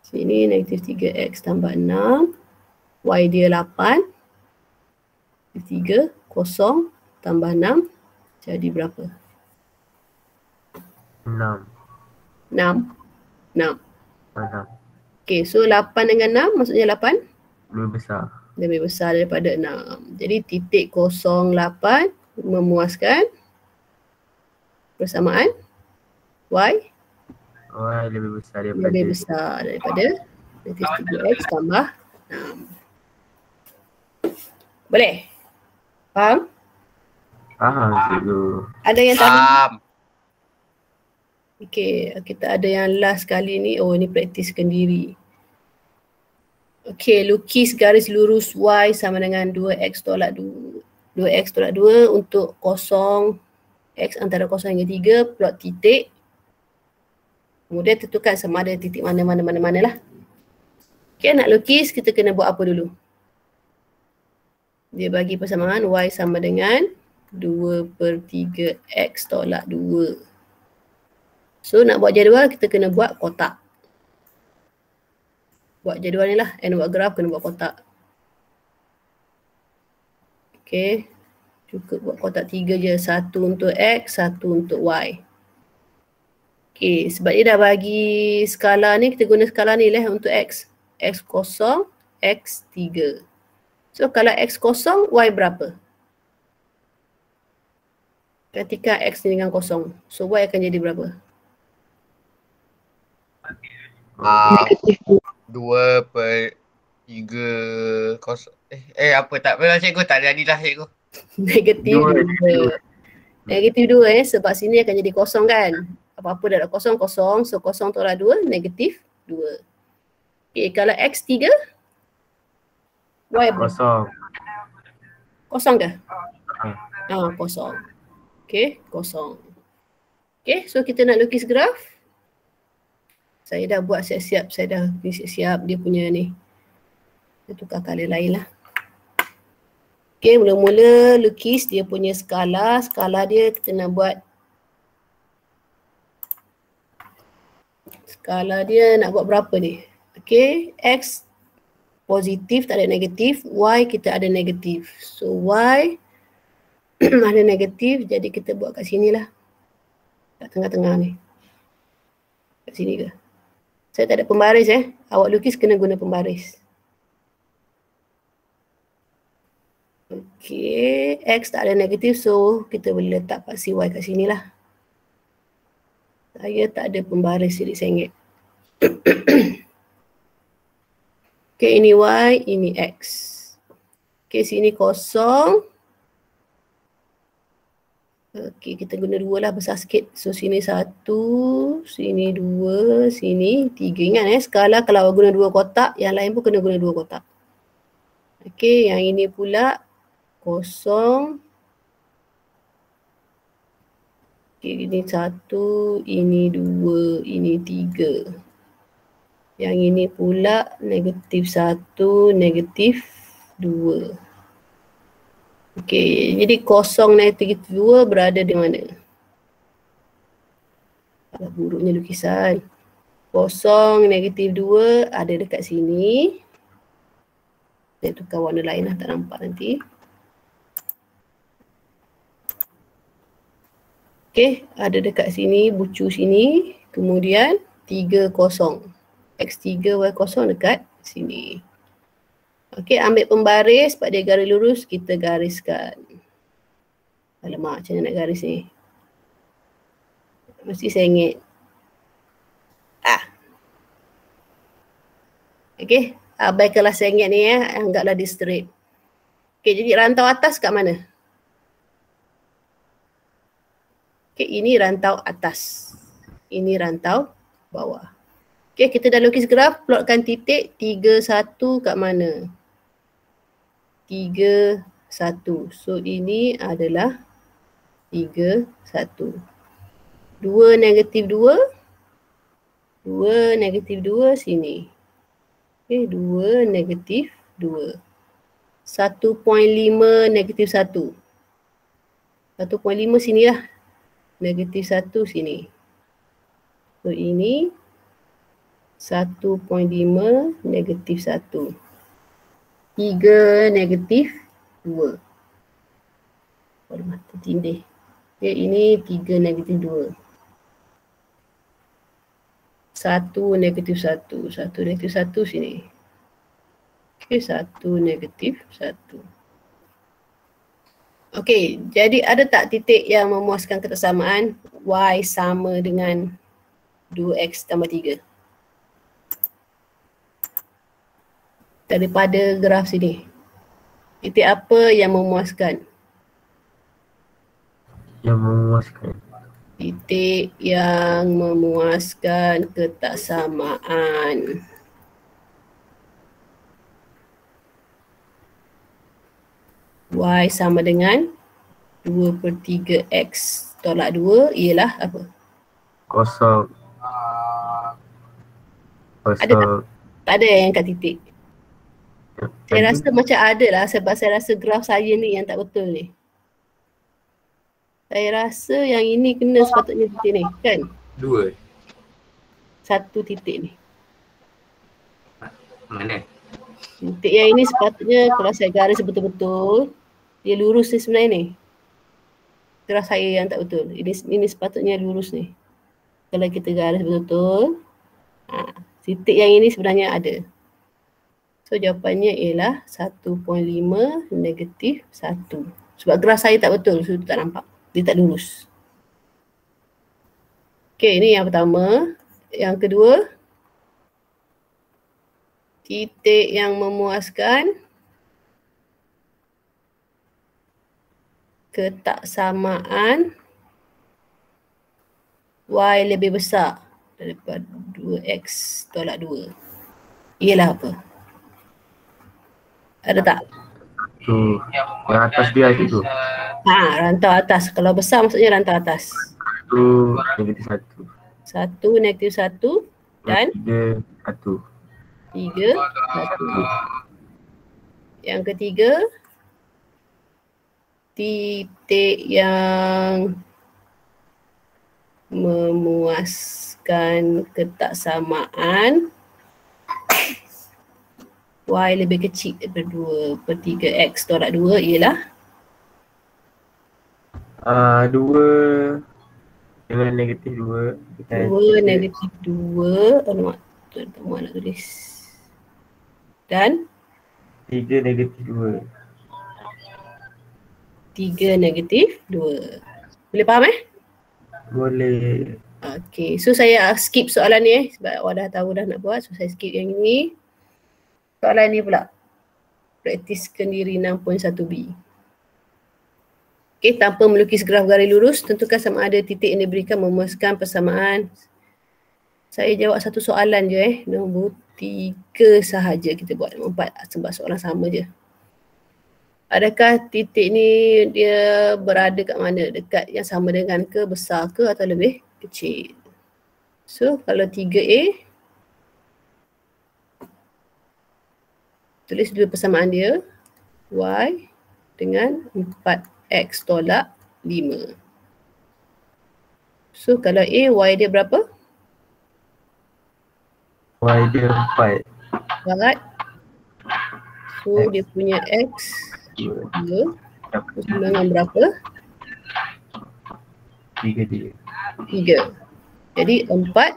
Sini negatif 3X tambah 6. Y dia 8. Negatif 3, 0 tambah 6. Jadi berapa?
6.
6. 6.
6.
Okay, so 8 dengan 6 maksudnya 8?
Lebih besar.
lebih besar daripada 6. Jadi titik 08 memuaskan persamaan Y
Y lebih besar daripada
lebih besar daripada negatif 3x tambah 6. Boleh? Faham?
Faham cikgu.
Ada yang tak?
Faham.
Okey, kita ada yang last kali ni. Oh, ni praktiskan diri. Okey, lukis garis lurus Y sama dengan 2x tolak 2. 2x tolak 2 untuk kosong X antara 0 hingga 3, plot titik. Kemudian tentukan sama ada titik mana lah. Okey, nak lukis kita kena buat apa dulu? Dia bagi persamaan Y sama dengan 2/3x tolak 2. So nak buat jadual kita kena buat kotak. Buat jadual ni lah, and buat graf kena buat kotak. Okay, cukup buat kotak 3 je. 1 untuk X, 1 untuk Y. Okay, sebab dia dah bagi skala ni, kita guna skala ni lah untuk X. X0, X3. So kalau X0, Y berapa? Ketika X ni dengan 0. So Y akan jadi berapa?
Negatif
2/3 kosong. Apa tak apa lah cikgu, tak jadilah cikgu.
Negatif 2. Negatif 2 sebab sini akan jadi 0 kan. Apa-apa dah ada 0, 0. So 0 tolak 2, negatif 2. Okay, kalau X3, Y berapa?
Kosong.
0 ke? 0. Okay, 0. Okay, so kita nak lukis graf. Saya dah buat siap-siap, saya dah siap-siap dia punya ni. Saya tukar color lain lah. Okay, mula-mula lukis dia punya skala. Skala dia kita nak buat. Skala dia nak buat berapa ni? Okay, X positif, tak ada negatif. Y kita ada negatif. So Y ada negatif, jadi kita buat kat sini lah. Kat tengah-tengah ni. Kat sini ke? Saya tak ada pembaris Awak lukis kena guna pembaris. Okey, X tak ada negatif, so kita boleh letak paksi Y kat sini lah. Saya tak ada pembaris, jadi saya ingat. Okey, ini Y, ini X. Okey, sini 0. Okey, kita guna 2 lah, besar sikit. So sini 1, sini 2, sini 3. Ingat skala kalau awak guna 2 kotak, yang lain pun kena guna 2 kotak. Okey, yang ini pula 0. Okey, ini 1, ini 2, ini 3. Yang ini pula negatif 1, negatif 2. Okey, jadi 0, negatif 2 berada di mana? Agak buruknya lukisan. 0, negatif 2 ada dekat sini. Saya tukar warna lain lah, tak nampak nanti. Okey, ada dekat sini, bucu sini. Kemudian 3, 0. X3, Y0 dekat sini. Okey, ambil pembaris pada garis lurus, kita gariskan. Alamak, macam mana nak garis ni? Mesti saya ingat. Okey, abaikanlah saya ingat ni anggaplah di straight. Okey, jadi rantau atas kat mana? Okey, ini rantau atas. Ini rantau bawah. Okey, kita dah lukis graf, plotkan titik 3, 1 kat mana? 3, 1. So ini adalah 3, 1. 2, negatif 2. 2, negatif 2 sini. Okay, 2, negatif 2. 1.5, negatif 1. 1.5 sini lah. Negatif 1 sini. So ini 1.5, negatif 1. 3, negatif 2. Oh, mata tindih. Okay, ini 3, negatif 2. 1, negatif 1. 1, negatif 1 sini. Okay. Okey, 1 negatif 1. Okey, jadi ada tak titik yang memuaskan ketersamaan y sama dengan 2x tambah 3? Daripada graf sini. Titik apa yang memuaskan?
Yang memuaskan.
Titik yang memuaskan ketaksamaan. Y sama dengan 2/3x tolak 2 ialah apa?
Kosong.
Ada
Kosong.
Tak ada yang kat titik. Saya rasa macam ada lah sebab saya rasa graf saya ni yang tak betul ni. Saya rasa yang ini kena sepatutnya titik ni kan?
2.
Satu titik ni.
Mana?
Titik yang ini sepatutnya kalau saya garis betul-betul, dia lurus ni sebenarnya ni. Graf saya yang tak betul. Ini sepatutnya lurus ni. Kalau kita garis betul-betul, titik yang ini sebenarnya ada. So jawapannya ialah 1.5 negatif 1. Sebab graf saya tak betul, so tak nampak. Dia tak lurus. Okey, ini yang pertama. Yang kedua, titik yang memuaskan ketaksamaan y lebih besar daripada 2x tolak 2 ialah apa? Ada tak?
Tu. Yang atas dia tu.
Rantau atas. Kalau besar maksudnya rantau atas.
Tu negatif 1.
1 negatif 1 dan
3, 1.
3, 1. Yang ketiga, titik yang memuaskan ketaksamaan y lebih kecil daripada 2/3x tolak 2 ialah
2 dengan negatif 2.
2 negatif 2. Alamak, tak nak tulis. Dan
3 negatif 2.
3 negatif 2. Boleh faham
Boleh.
Okey, so saya skip soalan ni sebab awak dah tahu dah nak buat. So saya skip yang ini. Soalan ni pula. Praktiskan diri 6.1b. Okey, tanpa melukis graf garis lurus, tentukan sama ada titik yang diberikan memuaskan persamaan. Saya jawab satu soalan je Nombor 3 sahaja kita buat. Nombor 4 sebab soalan sama je. Adakah titik ni dia berada kat mana? Dekat yang sama dengan ke, besar ke atau lebih kecil? So kalau 3A, tulis dua persamaan dia. Y dengan 4x tolak 5. So kalau A, Y dia berapa?
Y dia 4.
4. So dia punya X 2. Dengan berapa?
3 dia.
3. Jadi 4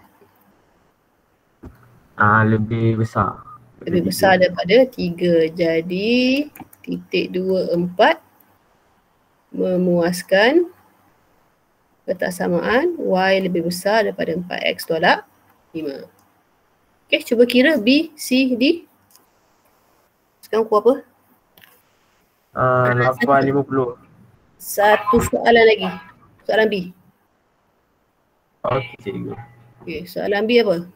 Lebih besar.
lebih besar daripada 3. Jadi titik 2, 4 memuaskan ketaksamaan Y lebih besar daripada 4x tolak 5. Okey, cuba kira B, C, D. Sekarang pukul apa?
8.50.
Satu soalan lagi. Soalan B.
Okey cikgu.
Okey, soalan B apa?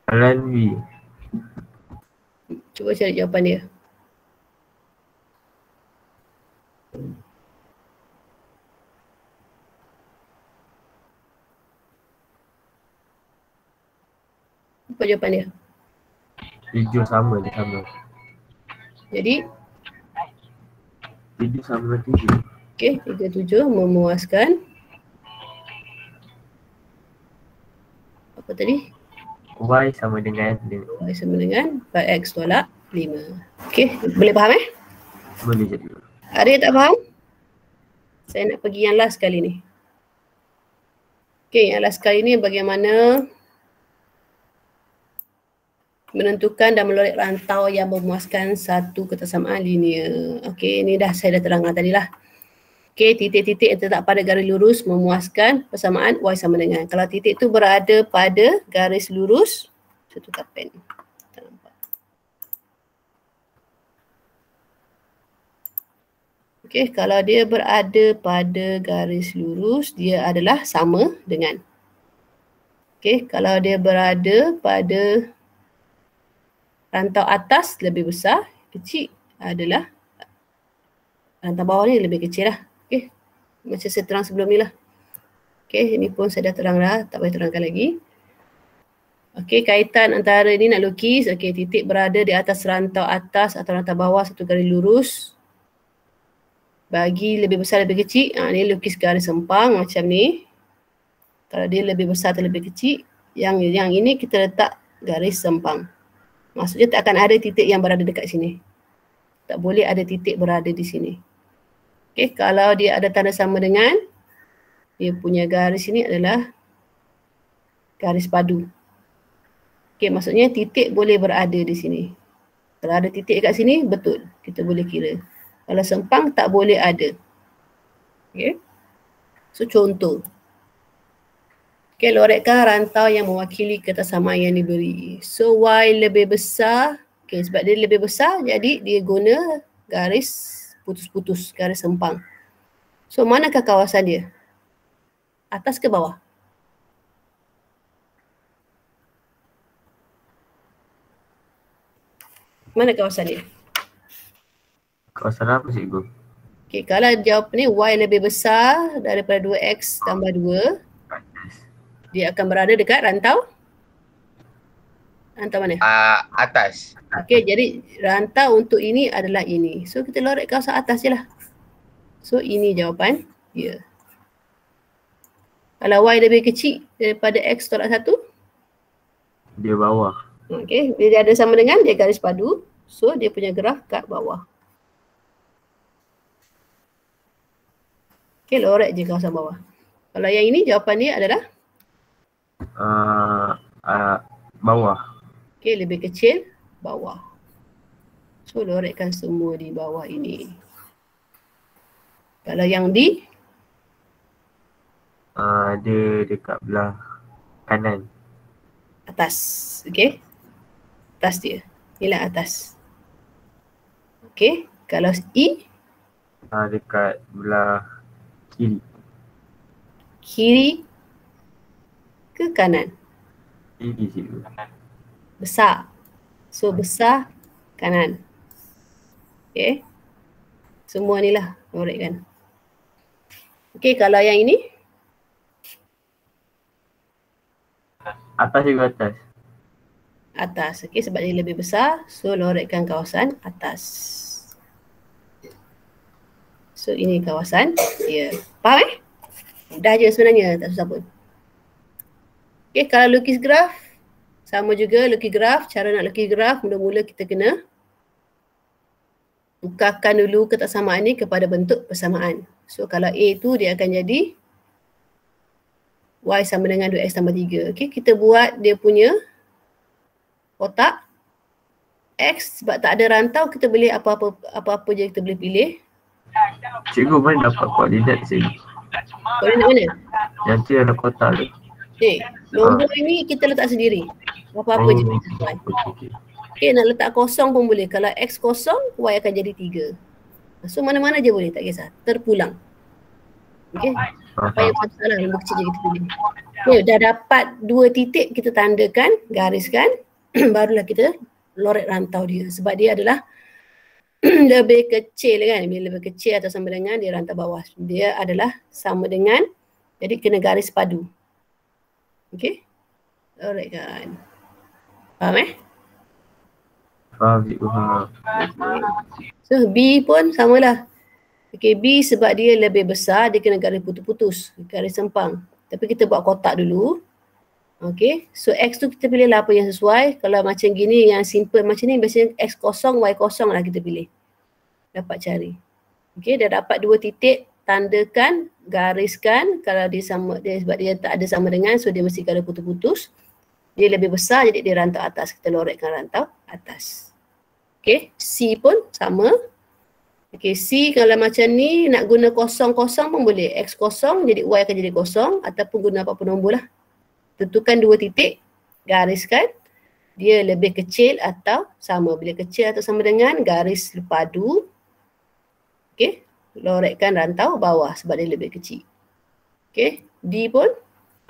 Soalan B.
Cuba cari jawapan dia. Apa jawapan dia?
7 sama dia sama.
Jadi,
7 sama 7.
okey, 37 memuaskan. Apa tadi?
Y sama dengan
Y sama dengan 4x tolak 5. Okey, boleh faham
boleh cikgu.
Ada yang tak faham? Saya nak pergi yang last kali ni. Okey, yang last kali ni bagaimana menentukan dan melorek rantau yang memuaskan satu ketersamaan linear. Okey, ini saya dah terangkan tadi lah. Okey, titik-titik yang terletak pada garis lurus memuaskan persamaan Y sama dengan. Kalau titik tu berada pada garis lurus, satu pen. Tak nampak. Okey, kalau dia berada pada garis lurus, dia adalah sama dengan. Okey, kalau dia berada pada rantau atas lebih besar, kecil adalah rantau bawah ni lebih kecil lah. Okey, macam saya terang sebelum ni lah. Okey, ini pun saya dah terang dah, tak payah terangkan lagi. Okey, kaitan antara ni nak lukis. Okey, titik berada di atas rantau atas atau rantau bawah satu garis lurus. Bagi lebih besar lebih kecil, ni lukis garis sempang macam ni. Kalau dia lebih besar atau lebih kecil, yang ini kita letak garis sempang. Maksudnya tak akan ada titik yang berada dekat sini. Tak boleh ada titik berada di sini. Okey, kalau dia ada tanda sama dengan, dia punya garis ini adalah garis padu. Okey, maksudnya titik boleh berada di sini. Kalau ada titik dekat sini, betul. Kita boleh kira. Kalau sempang, tak boleh ada. Okey. So, contoh. Okey, lorekkan rantau yang mewakili ketersamaan yang diberi. So, Y lebih besar. Okey, sebab dia lebih besar, jadi dia guna garis putus-putus, garis sempang. So, manakah kawasan dia? Atas ke bawah? Mana kawasan dia?
Kawasan apa cikgu?
Okey, kalau jawapan ni Y lebih besar daripada 2X tambah 2, dia akan berada dekat rantau? Rantau mana?
Atas.
Okey, jadi rantau untuk ini adalah ini. So, kita lorek kawasan atas je lah. So, ini jawapan dia. Kalau Y lebih kecil daripada X tolak 1?
Dia bawah.
Okey, dia ada sama dengan dia garis padu. So, dia punya graf kat bawah. Okey, lorek je kawasan bawah. Kalau yang ini jawapan dia adalah?
Bawah.
Okey, lebih kecil bawah. So, lorekkan semua di bawah ini. Kalau yang di?
Dia dekat belah kanan.
Atas. Okey. Atas dia. Inilah atas. Okey. Kalau I?
Dekat belah kiri.
Kiri ke kanan?
Kiri cikgu.
Besar. So, besar kanan. Okey. Semua ni lah lorekkan. Okey, kalau yang ini?
Atas juga atas.
Atas. Okey, sebab dia lebih besar. So, lorekkan kawasan atas. So, ini kawasan dia. Faham Mudah je sebenarnya, tak susah pun. Okey, kalau lukis graf, sama juga lukis graf. Cara nak lukis graf, mula-mula kita kena tukarkan dulu ketersamaan ni kepada bentuk persamaan. So, kalau A tu dia akan jadi Y sama dengan 2X tambah 3. Okey, kita buat dia punya kotak. X sebab tak ada rantau, kita boleh apa-apa je kita boleh pilih.
Cikgu mana dapat koordinat cikgu?
Koordinat mana?
Yang tu ada kotak tu.
Nombor ini kita letak sendiri. Apa-apa je boleh sesuai.
Okey.
Okey, nak letak kosong pun boleh. Kalau X kosong, Y akan jadi 3. So, mana-mana je boleh, tak kisah. Terpulang. Okey. Apa yang masalah nombor kecil je kita pilih. Okay, dah dapat 2 titik, kita tandakan, gariskan. Barulah kita lorek rantau dia. Sebab dia adalah lebih kecil kan. Bila lebih kecil atau sama dengan dia rantau bawah. Dia adalah sama dengan, jadi kena garis padu. Okey. Lorekkan. Faham
Faham cikgu. Faham.
So B pun samalah. Okey, B sebab dia lebih besar, dia kena garis putus-putus, garis sempang. Tapi kita buat kotak dulu. Okey, so X tu kita pilih lah apa yang sesuai. Kalau macam gini yang simple macam ni, biasanya X kosong, Y kosong lah kita pilih. Dapat cari. Okey, dah dapat 2 titik, tandakan, gariskan. Kalau dia sama, dia sebab dia tak ada sama dengan, so dia mesti garis putus-putus. Dia lebih besar jadi dia rantau atas. Kita lorekkan rantau atas. Okey, C pun sama. Okey, C kalau macam ni nak guna kosong-kosong pun boleh. X kosong jadi Y akan jadi kosong ataupun guna apa-apa nombor lah. Tentukan 2 titik, gariskan. Dia lebih kecil atau sama. Bila kecil atau sama dengan garis padu. Okey, lorekkan rantau bawah sebab dia lebih kecil. Okey, D pun.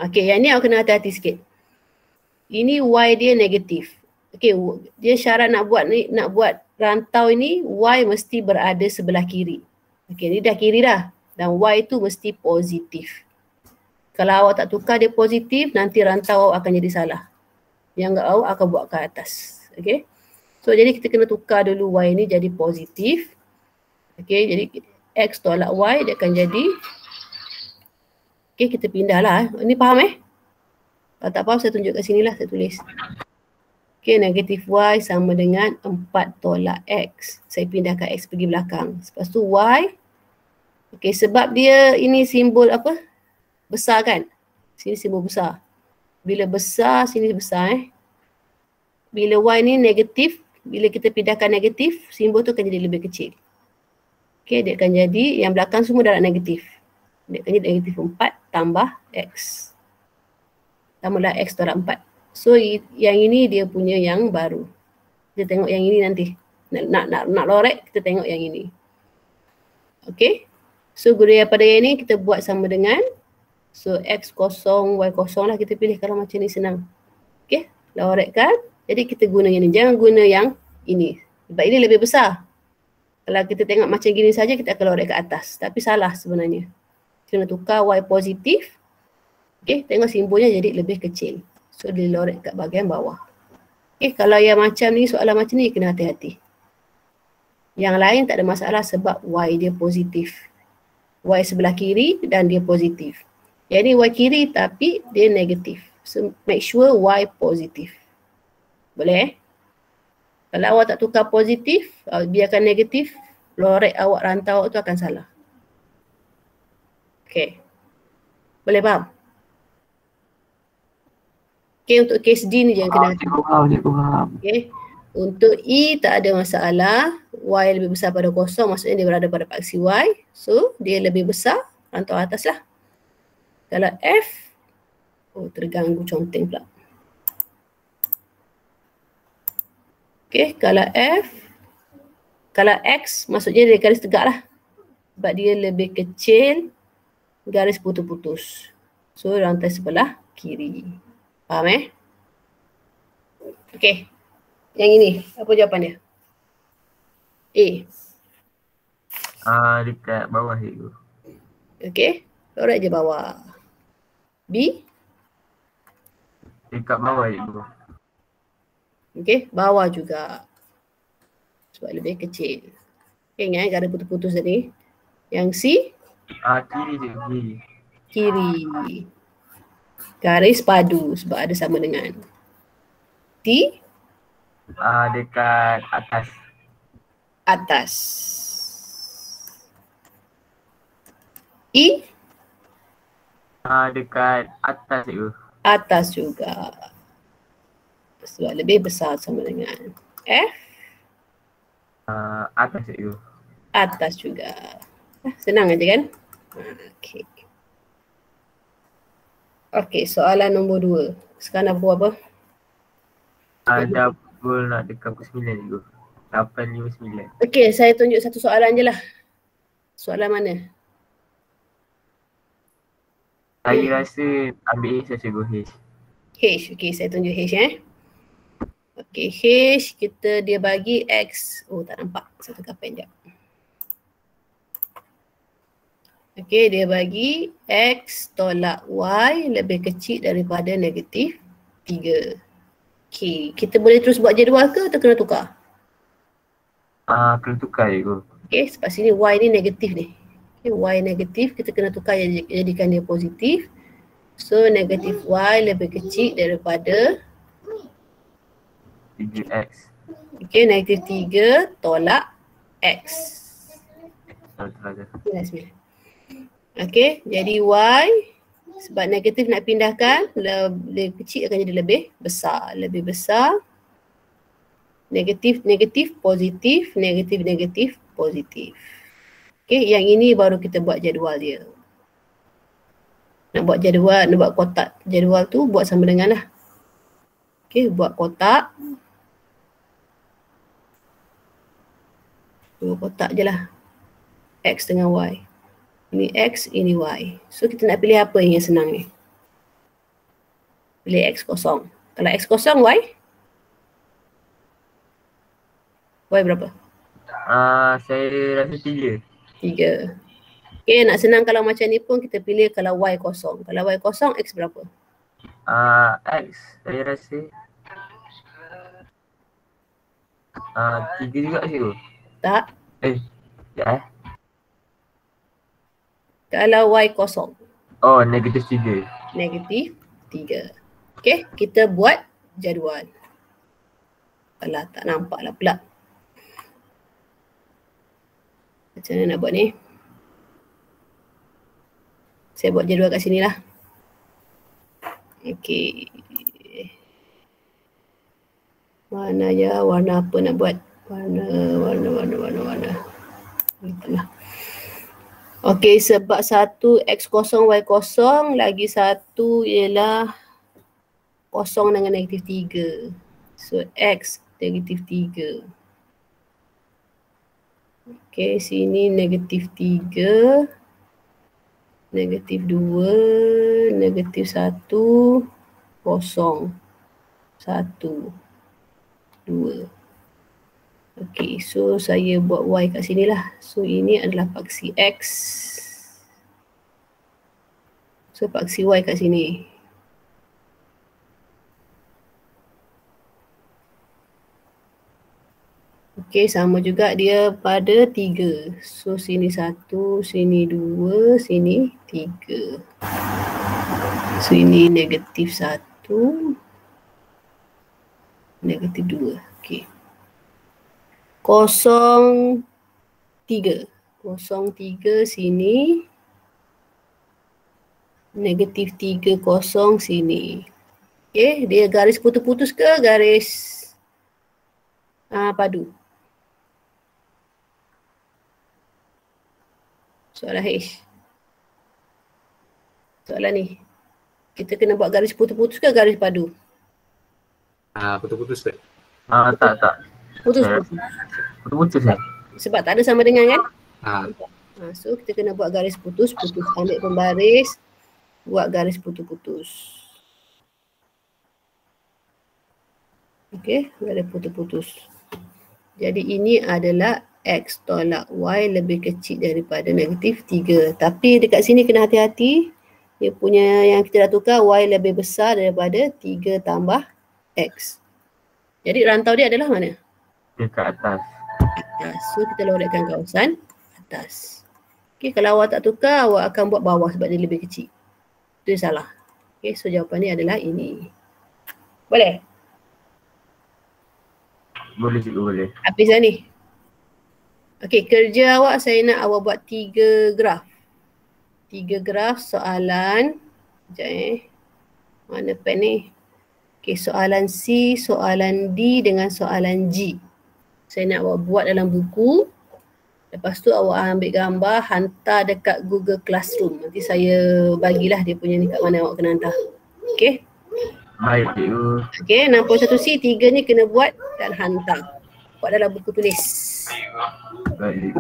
Okey, yang ni awak kena hati-hati sikit. Ini Y dia negatif. Okey, dia syarat nak buat rantau ini Y mesti berada sebelah kiri. Okey, ni dah kiri dah. Dan Y itu mesti positif. Kalau awak tak tukar dia positif, nanti rantau awak akan jadi salah. Yang awak akan buat ke atas. Okey. So jadi kita kena tukar dulu Y ni jadi positif. Okey, jadi X tolak Y dia akan jadi. Okey, kita pindahlah. Ini faham Kalau tak faham saya tunjuk kat sini lah, saya tulis. Okey, negatif Y sama dengan 4 tolak X. Saya pindahkan X pergi belakang. Lepas tu Y. Okey, sebab dia ini simbol apa? Besar kan? Sini simbol besar. Bila besar, sini besar Bila Y ni negatif, bila kita pindahkan negatif, simbol tu akan jadi lebih kecil. Okey, dia akan jadi, yang belakang semua darab negatif. Dia akan jadi negatif 4 tambah X. Tambahlah X tolak 4. So yang ini dia punya yang baru. Kita tengok yang ini nanti. Nak lorek, kita tengok yang ini. Okey. So guna pada yang ini kita buat sama dengan. So X kosong, Y kosong lah kita pilih kalau macam ni senang. Okey. Lorekkan. Jadi kita guna yang ini. Jangan guna yang ini. Sebab ini lebih besar. Kalau kita tengok macam gini saja kita akan lorek ke atas. Tapi salah sebenarnya. Kena tukar Y positif. Okey, tengok simbolnya jadi lebih kecil. So dia lorek kat bahagian bawah. Okey, kalau yang macam ni, soalan macam ni kena hati-hati. Yang lain tak ada masalah sebab Y dia positif. Y sebelah kiri dan dia positif. Yang ni Y kiri tapi dia negatif. So make sure Y positif. Boleh Kalau awak tak tukar positif, biarkan negatif, lorek awak rantau tu akan salah. Okey. Boleh faham? Okey, untuk case D ni jangan kena hati.
Faham.
Okey. Untuk E tak ada masalah. Y lebih besar pada kosong, maksudnya dia berada pada paksi Y. So, dia lebih besar, rantau atas lah. Kalau F, terganggu conteng pula. Okey, kalau F, kalau X, maksudnya dia garis tegak lah. Sebab dia lebih kecil, garis putus-putus. So, rantai sebelah kiri. Faham Okey. Yang ini, apa jawapan dia? A.
Dekat bawah cikgu.
Okey. Lorek je bawah. B.
Dekat bawah cikgu.
Okey. Bawah juga. Sebab lebih kecil. Okay, ingat garis putus-putus tadi. Yang C.
Kiri cikgu.
Kiri. Garis padu sebab ada sama dengan. T.
Dekat atas.
Atas. E.
Dekat atas cikgu.
Atas juga. Sebab lebih besar sama dengan. F.
Atas cikgu.
Atas juga. Senang aja kan? Okey. Okey, soalan nombor 2. Sekarang nak buat apa?
Dapur nak dekat pukul 9 cikgu. 8.59.
Okey, saya tunjuk satu soalan je lah. Soalan mana?
Saya rasa ambil H cikgu, H.
H. Okey, saya tunjuk H Okey, H kita dia bagi X. Oh, tak nampak. Saya tukar pen jap. Okey, dia bagi X tolak Y lebih kecil daripada negatif 3. Okey, kita boleh terus buat jadual ke atau kena tukar?
Kena tukar cikgu.
Okey, sebab sini Y ni negatif ni. Okay, Y negatif, kita kena tukar jadikan dia positif. So, negatif Y lebih kecil daripada
3X.
Okey, negatif 3 tolak X.
Bismillah.
Okey, jadi Y Sebab negatif nak pindahkan, lebih kecil akan jadi lebih besar. Lebih besar. Negatif, negatif, positif, negatif, negatif, positif. Okay, yang ini baru kita buat jadual dia. Nak buat jadual, nak buat kotak jadual tu buat sama dengan lah. Okay, buat kotak. Dua kotak je lah. X dengan Y. Ini X, ini Y. So kita nak pilih apa yang senang ni? Pilih X kosong. Kalau X kosong, Y? Y berapa?
Saya rasa 3.
3. Okay, nak senang kalau macam ni pun kita pilih kalau Y kosong. Kalau Y kosong, X berapa?
X saya rasa 3 juga cikgu.
Tak.
Ya.
Kalau Y kosong.
Oh, negatif 3.
Negatif 3. Okay, kita buat jadual. Alah, tak nampak lah pula. Macam mana nak buat ni? Saya buat jadual kat sini lah. Okay. Mana ya? Warna apa nak buat? Warna. Itulah. Okey, sebab satu X kosong, Y kosong, lagi satu ialah kosong dengan negatif 3. So, X negatif 3. Okey, sini negatif 3, negatif 2, negatif 1, kosong, 1, 2. Okey, so saya buat Y kat sini lah. So ini adalah paksi X. So paksi Y kat sini. Okey, sama juga dia pada 3. So sini 1, sini 2, sini 3. So ini negatif 1, negatif 2. Okey. 0, 3. 0, 3 sini. Negatif 3, 0 sini. Okay, dia garis putus-putus ke garis padu? Soalan H. Soalan ni. Kita kena buat garis putus-putus ke garis padu?
Putus-putus ke?
Tak.
Putus-putus.
Putus lah.
Sebab tak ada sama dengan kan? So kita kena buat garis putus-putus. Ambil pembaris, buat garis putus-putus. Okey, garis putus-putus. Jadi ini adalah X tolak Y lebih kecil daripada negatif 3. Tapi dekat sini kena hati-hati. Dia punya yang kita dah tukar Y lebih besar daripada 3 tambah X. Jadi rantau dia adalah mana?
Dekat atas.
Atas. So kita lorotkan kawasan atas. Okey, kalau awak tak tukar, awak akan buat bawah sebab dia lebih kecil. Itu yang salah. Okey, so jawapan ni adalah ini. Boleh?
Boleh cikgu, boleh.
Habis dah ni. Okey, kerja awak saya nak awak buat 3 graf. 3 graf soalan. Sekejap Mana pen ni? Okey, soalan C, soalan D dengan soalan G. Saya nak awak buat dalam buku. Lepas tu awak ambil gambar, hantar dekat Google Classroom. Nanti saya bagilah dia punya ni kat mana awak kena hantar. Okey?
Baik cikgu.
Okey, 61C, 3 ni kena buat dan hantar. Buat dalam buku tulis.
Baik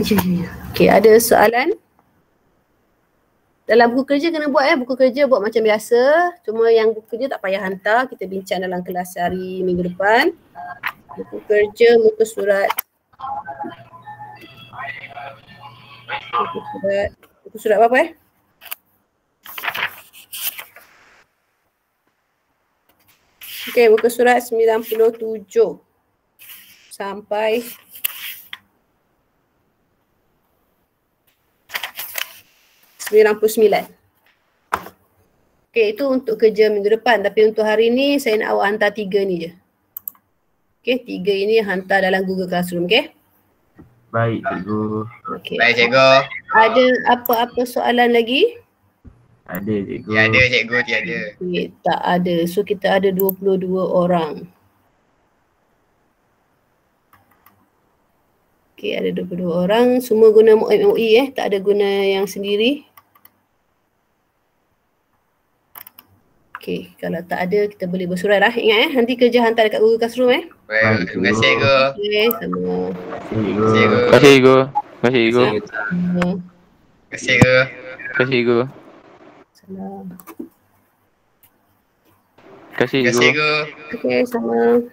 cikgu.
Okey, ada soalan? Dalam buku kerja kena buat buku kerja buat macam biasa. Cuma yang buku kerja tak payah hantar, kita bincang dalam kelas hari minggu depan. Buku kerja, muka surat. Muka surat apa Okey, muka surat 97 sampai 99. Okey, itu untuk kerja minggu depan. Tapi untuk hari ni saya nak awak hantar 3 ni je. Okey, 3 ini hantar dalam Google Classroom, okey?
Baik cikgu.
Okey.
Baik cikgu.
Ada apa-apa soalan lagi?
Ada cikgu.
Tiada cikgu, tiada.
Okay, tak ada. So kita ada 22 orang. Okey, ada 22 orang. Semua guna MOE tak ada guna yang sendiri. Okey, kalau tak ada kita boleh bersurai lah. Ingat nanti kerja hantar dekat Google Classroom
Baik, terima kasih cikgu.
Okey, sama.
Terima kasih cikgu.
Terima kasih cikgu. Terima kasih cikgu.
Sama.
Terima kasih cikgu.
Terima kasih cikgu.
Salam.
Terima kasih
Terima kasih
cikgu.
cikgu.
Okey, sama.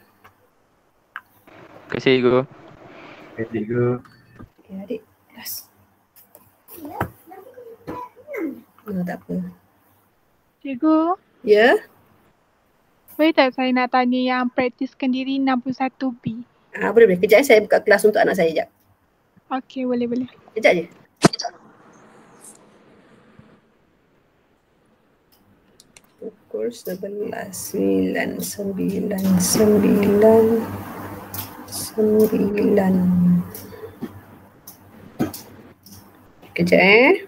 Terima kasih cikgu.
Baik cikgu.
Okey, adik. Kelas. Tak apa.
Cikgu,
Ya?
boleh tak saya nak tanya yang praktiskan diri 61B?
Boleh. Kejap saya buka kelas untuk anak saya sekejap.
Okey, boleh.
Kejap je. Pukul 11, 9, 9, 9, 9. Kejap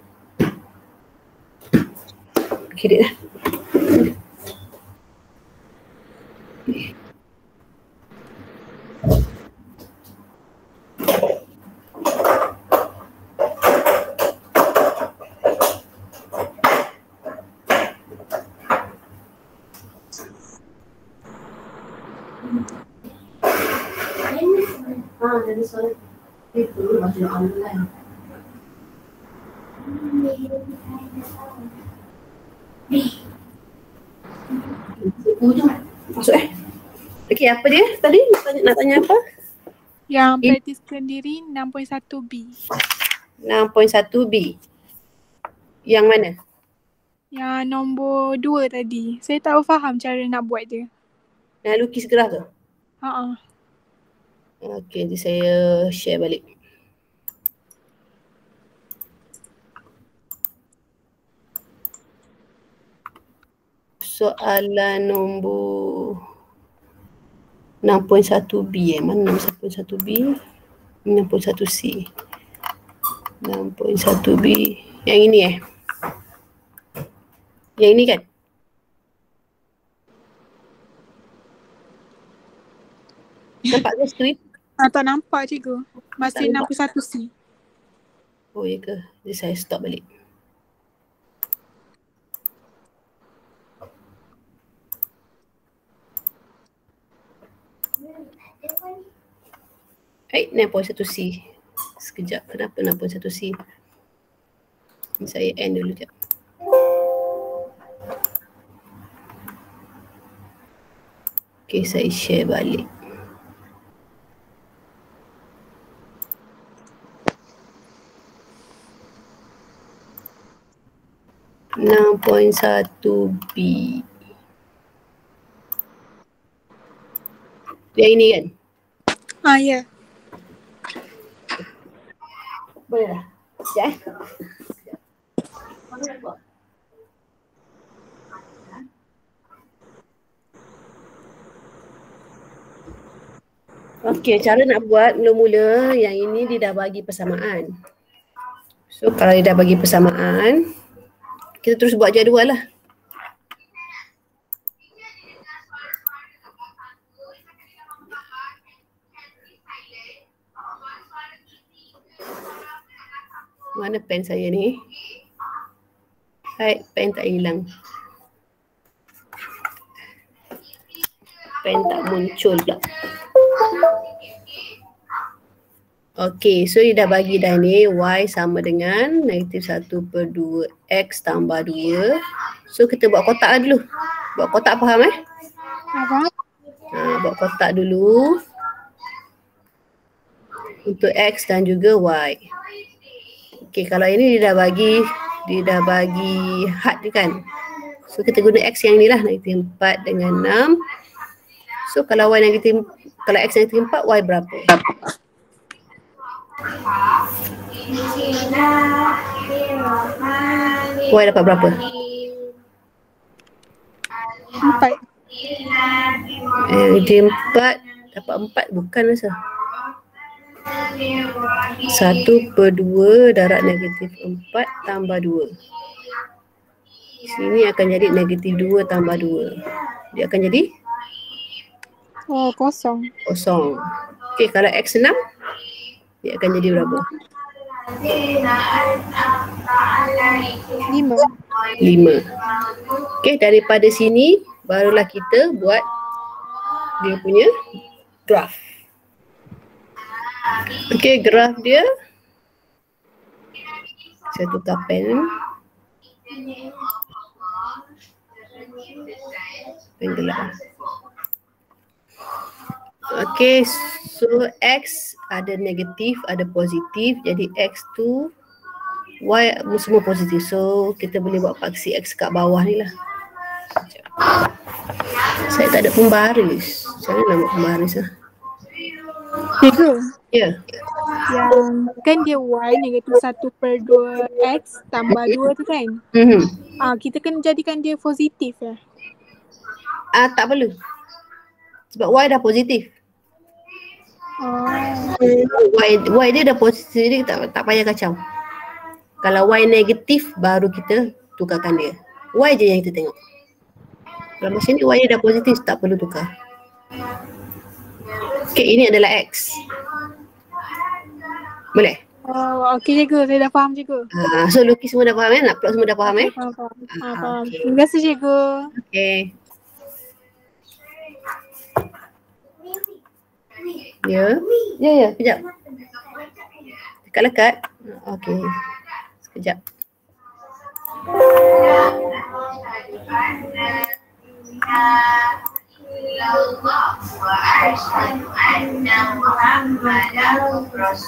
Okay, dek lah. Jadi soal itu masih online. Masuk Okey, apa dia tadi? Nak tanya apa?
Yang praktiskan diri 6.1B.
6.1B. Yang mana?
Yang nombor 2 tadi. Saya tak faham cara nak buat dia.
Yang lukis graf tu?
Haa.
Okey, nanti saya share balik. Soalan nombor 6.1B mana 6.1B? 6.1C. 6.1B. Yang ini Yang ini kan? Nampak ke skrin?
Tak nampak cikgu. Masih 61C.
Oh ya ke? Jadi saya stop balik. Baik, 6.1C. Sekejap, kenapa 6.1C? Saya end dulu sekejap. Okay, saya share balik. .1B. Yang ini kan?
Ya.
Boleh lah. Sekejap Okey, cara nak buat mula-mula yang ini dia dah bagi persamaan. So kalau dia dah bagi persamaan, kita terus buat jadual lah. Mana pen saya ni? Hai, pen tak hilang. Pen tak muncul pula. Okey, so dia dah bagi dah ni y sama dengan -1/2 x tambah 2. So kita buat kotak lah dulu. Buat kotak faham
Apa?
Buat kotak dulu. Untuk x dan juga y. Okey, kalau ini dia dah bagi had dia kan. So kita guna x yang ni lah, -4 dengan 6. So kalau kalau x negatif 4, y berapa? Y dapat berapa?
4.
Negatif 4 dapat 4 bukan rasa. 1/2 darab negatif 4 tambah 2. Sini akan jadi negatif 2 tambah 2. Dia akan jadi
Oh, kosong.
kosong. Okey, kalau X 6, dia akan jadi berapa?
5.
5. Okey, daripada sini barulah kita buat dia punya graf. Okey, graf dia saya tukar pen. Pen gelap. Okey, so X ada negatif, ada positif. Jadi X tu Y semua positif. So kita boleh buat paksi X kat bawah ni lah. Saya tak ada pembaris. Macam mana nak buat pembaris lah?
Cikgu,
Ya.
yang kan dia Y negatif 1/2 X tambah 2 tu kan? Kita kena jadikan dia positif ya?
Tak perlu. Sebab Y dah positif. Y dia dah positif, jadi tak payah kacau. Kalau Y negatif baru kita tukarkan dia. Y je yang kita tengok. Kalau macam ni Y dia dah positif, tak perlu tukar. Okey, ini adalah X. Boleh?
Okey cikgu, saya dah faham cikgu.
So lukis semua dah faham nak plot semua dah faham
Faham. Faham.
okey.
Terima kasih cikgu.
Okey. Ya, kejap. Lekat-lekat. Okey. Sekejap.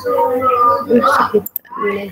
Sakit tak boleh.